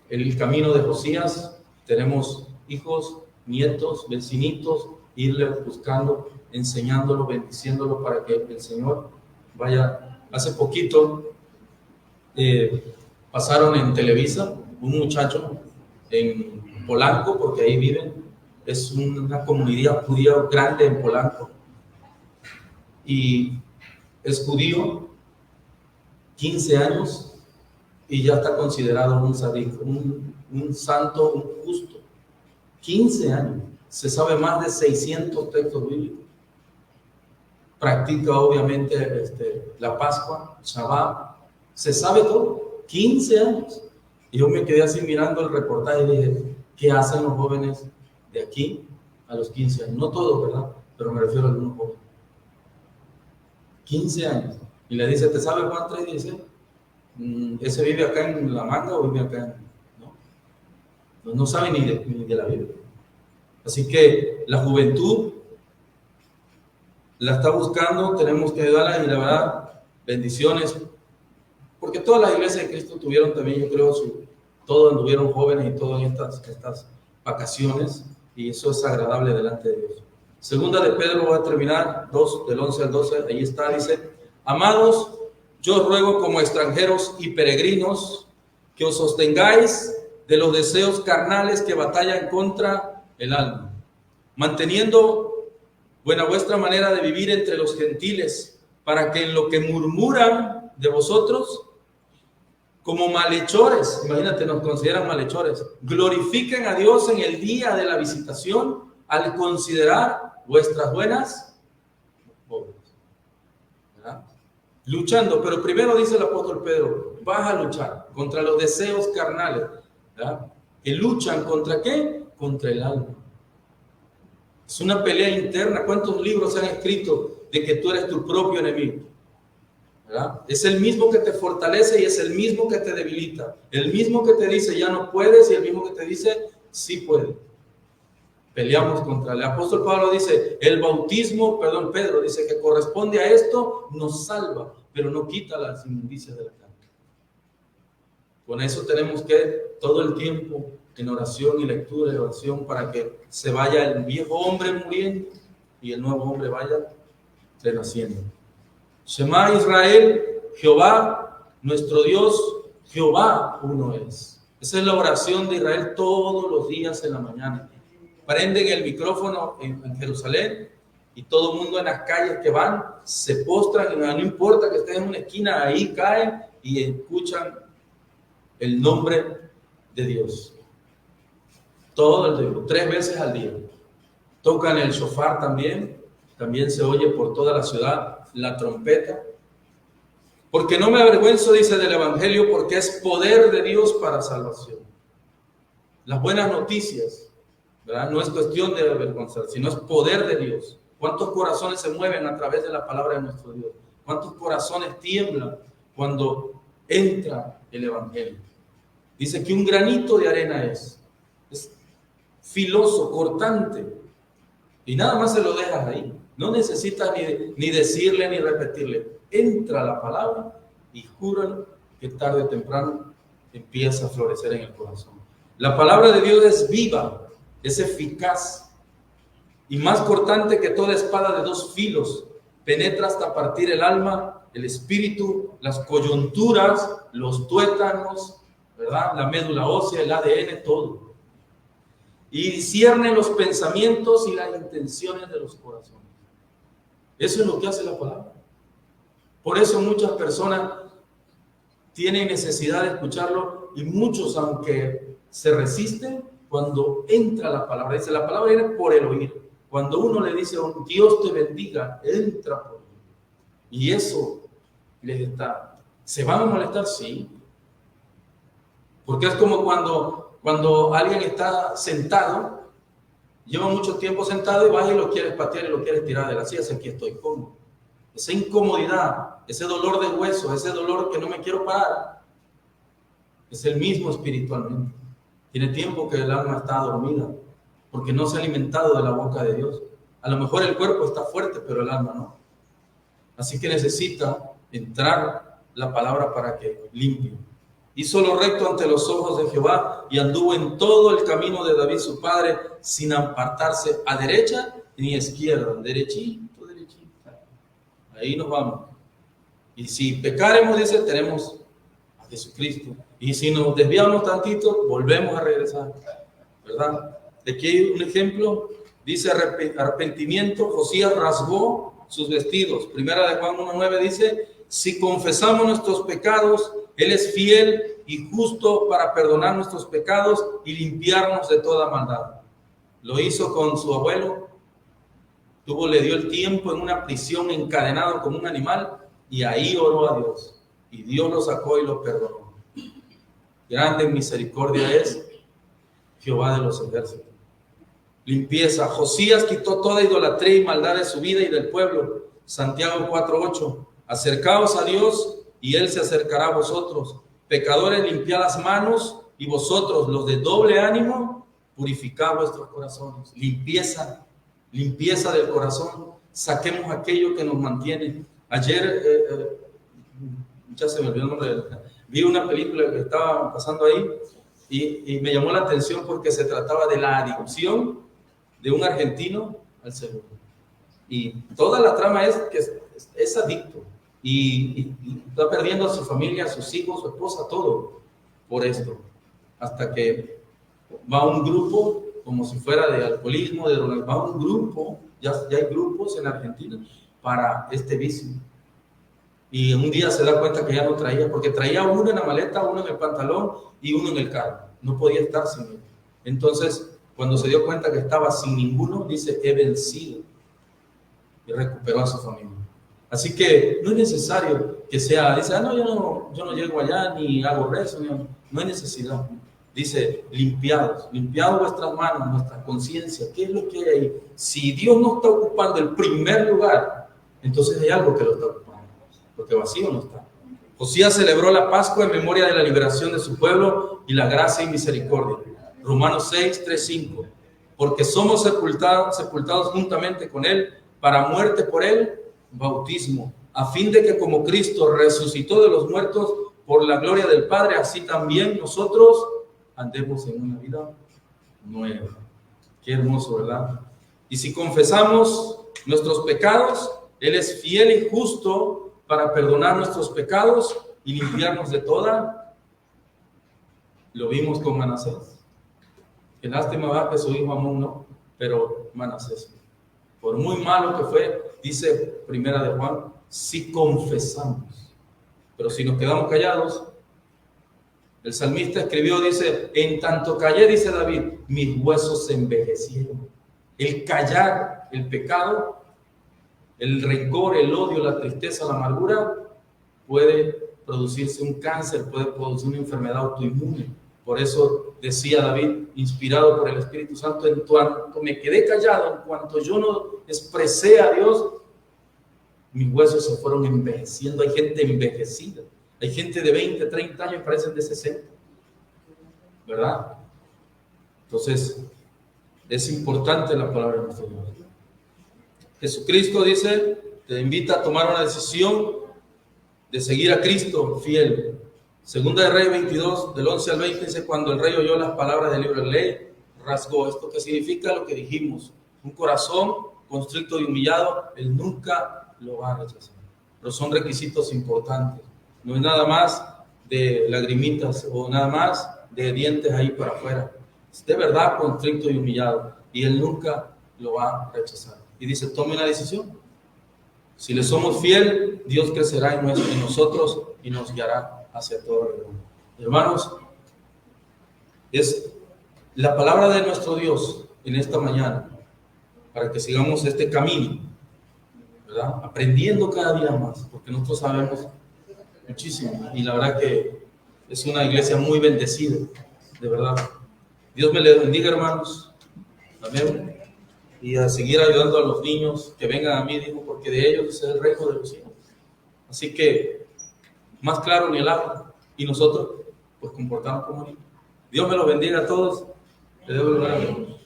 el camino de Josías. Tenemos hijos, nietos, vecinitos, irle buscando, enseñándolo, bendiciéndolo para que el Señor vaya. Hace poquito pasaron en Televisa un muchacho en Polanco, porque ahí viven, es una comunidad judía grande en Polanco, y es judío, 15 años, y ya está considerado un sádico, un santo, un justo. 15 años, se sabe más de 600 textos bíblicos. Practica obviamente la Pascua, Shabbat, se sabe todo, 15 años. Y yo me quedé así mirando el reportaje y dije, ¿qué hacen los jóvenes de aquí a los 15 años? No todos, ¿verdad? Pero me refiero a algunos jóvenes. 15 años. Y le dice, ¿te sabe Juan 3? Y dice, ¿ese vive acá en La Manga o vive acá en...? No sabe ni de la Biblia. Así que la juventud la está buscando, tenemos que ayudarla, y la verdad, bendiciones, porque todas las iglesias de Cristo tuvieron también, yo creo, todos anduvieron jóvenes y todas estas vacaciones, y eso es agradable delante de Dios. Segunda de Pedro, voy a terminar, 2, del 11 al 12, ahí está, dice, amados, yo os ruego como extranjeros y peregrinos que os sostengáis de los deseos carnales que batallan contra el alma, manteniendo buena vuestra manera de vivir entre los gentiles, para que en lo que murmuran de vosotros, como malhechores, imagínate, nos consideran malhechores, glorifiquen a Dios en el día de la visitación, al considerar vuestras buenas obras. ¿Verdad? Luchando, pero primero dice el apóstol Pedro, vas a luchar contra los deseos carnales, ¿verdad? Que luchan contra ¿qué? Contra el alma. Es una pelea interna. ¿Cuántos libros se han escrito de que tú eres tu propio enemigo? ¿Verdad? Es el mismo que te fortalece y es el mismo que te debilita. El mismo que te dice ya no puedes y el mismo que te dice sí puedes. peleamos contra él. El apóstol Pablo dice, el bautismo, perdón, Pedro dice que corresponde a esto, nos salva, pero no quita las inmundicias de la carne. Con eso tenemos que todo el tiempo en oración y lectura y oración para que se vaya el viejo hombre muriendo y el nuevo hombre vaya renaciendo. Shema Israel, Jehová, nuestro Dios, Jehová uno es. Esa es la oración de Israel todos los días en la mañana. Prenden el micrófono en Jerusalén y todo el mundo en las calles que van se postran, no importa que estén en una esquina, ahí caen y escuchan el nombre de Dios. Todo el día, 3 veces al día. Tocan el shofar también se oye por toda la ciudad la trompeta. Porque no me avergüenzo, dice, del evangelio, porque es poder de Dios para salvación. Las buenas noticias, ¿verdad? No es cuestión de avergonzar, sino es poder de Dios. ¿Cuántos corazones se mueven a través de la palabra de nuestro Dios? ¿Cuántos corazones tiemblan cuando entra el evangelio? Dice que un granito de arena es filoso, cortante, y nada más se lo dejas ahí. No necesitas ni decirle ni repetirle. Entra la palabra y júralo que tarde o temprano empieza a florecer en el corazón. La palabra de Dios es viva, es eficaz y más cortante que toda espada de 2 filos. Penetra hasta partir el alma, el espíritu, las coyunturas, los tuétanos, ¿verdad? La médula ósea, el ADN, todo. Y discierne los pensamientos y las intenciones de los corazones. Eso es lo que hace la palabra. Por eso muchas personas tienen necesidad de escucharlo y muchos, aunque se resisten, cuando entra la palabra, dice la palabra viene por el oír. Cuando uno le dice Dios te bendiga, entra por él. Y eso les está. ¿Se van a molestar? Sí. Porque es como cuando alguien está sentado, lleva mucho tiempo sentado y vas y lo quieres patear y lo quieres tirar de la silla, aquí estoy cómodo. Esa incomodidad, ese dolor de hueso, ese dolor que no me quiero parar, es el mismo espiritualmente. Tiene tiempo que el alma está dormida, porque no se ha alimentado de la boca de Dios. A lo mejor el cuerpo está fuerte, pero el alma no. Así que necesita entrar la palabra para que limpie. Hizo lo recto ante los ojos de Jehová y anduvo en todo el camino de David su padre, sin apartarse a derecha ni a izquierda, derechito. Ahí nos vamos. Y si pecaremos, dice, tenemos a Jesucristo. Y si nos desviamos tantito, volvemos a regresar, ¿verdad? Aquí hay un ejemplo, dice arrepentimiento. Josías rasgó sus vestidos. Primera de Juan 1:9 dice, si confesamos nuestros pecados, Él es fiel y justo para perdonar nuestros pecados y limpiarnos de toda maldad. Lo hizo con su abuelo. Le dio el tiempo en una prisión encadenado como un animal y ahí oró a Dios. Y Dios lo sacó y lo perdonó. Grande en misericordia es Jehová de los ejércitos. Limpieza. Josías quitó toda idolatría y maldad de su vida y del pueblo. Santiago 4:8. Acercaos a Dios y Él se acercará a vosotros. Pecadores, limpiad las manos y vosotros, los de doble ánimo, purificad vuestros corazones. Limpieza del corazón. Saquemos aquello que nos mantiene. Ayer, ya se me olvidó el nombre, vi una película que estaba pasando ahí y me llamó la atención porque se trataba de la adicción de un argentino al seguro. Y toda la trama es que es adicto y está perdiendo a su familia, a sus hijos, su esposa, todo por esto. Hasta que va un grupo, como si fuera de alcoholismo, de drogas, va un grupo, ya hay grupos en Argentina para este vicio. Y un día se da cuenta que ya no traía, porque traía uno en la maleta, uno en el pantalón y uno en el carro. No podía estar sin él. Entonces, cuando se dio cuenta que estaba sin ninguno, dice, he vencido. Y recuperó a su familia. Así que no es necesario que sea, dice, yo no llego allá ni hago rezo, no hay necesidad. Dice, limpiad vuestras manos, nuestra conciencia. ¿Qué es lo que hay ahí? Si Dios no está ocupando el primer lugar, entonces hay algo que lo está ocupando, porque vacío no está. Josías celebró la Pascua en memoria de la liberación de su pueblo y la gracia y misericordia. Romanos 6, 3, 5. porque somos sepultados juntamente con Él para muerte por el bautismo, a fin de que como Cristo resucitó de los muertos por la gloria del Padre, así también nosotros andemos en una vida nueva. Qué hermoso, ¿verdad? Y si confesamos nuestros pecados, Él es fiel y justo para perdonar nuestros pecados y limpiarnos de toda. Lo vimos con Manasés. Qué lástima va que su hijo Amón no, pero Manasés, por muy malo que fue, dice Primera de Juan, si confesamos. Pero si nos quedamos callados, el salmista escribió, dice, en tanto callé, dice David, mis huesos se envejecieron. El callar el pecado, el rencor, el odio, la tristeza, la amargura, puede producirse un cáncer, puede producir una enfermedad autoinmune. Por eso decía David, inspirado por el Espíritu Santo, en cuanto me quedé callado, en cuanto yo no expresé a Dios, mis huesos se fueron envejeciendo. Hay gente envejecida, hay gente de 20, 30 años, parecen de 60, ¿verdad? Entonces, es importante la palabra de nuestro Dios. Jesucristo dice, te invita a tomar una decisión de seguir a Cristo fiel. Segunda de Reyes 22, del 11 al 20, dice, cuando el rey oyó las palabras del libro de ley, rasgó. Esto que significa lo que dijimos, un corazón constricto y humillado, él nunca lo va a rechazar. Pero son requisitos importantes. No es nada más de lagrimitas o nada más de dientes ahí para afuera. Es de verdad constricto y humillado, y él nunca lo va a rechazar. Y dice, tome una decisión. Si le somos fiel, Dios crecerá en nosotros y nos guiará hacia todo el mundo. Hermanos, es la palabra de nuestro Dios en esta mañana para que sigamos este camino, ¿verdad? Aprendiendo cada día más, porque nosotros sabemos muchísimo y la verdad que es una iglesia muy bendecida, de verdad. Dios me le bendiga, hermanos. Amén. Y a seguir ayudando a los niños que vengan a mí, digo, porque de ellos es el reino de los cielos. Así que más claro ni el agua, y nosotros pues comportamos como niños. Dios me los bendiga a todos. Le debo el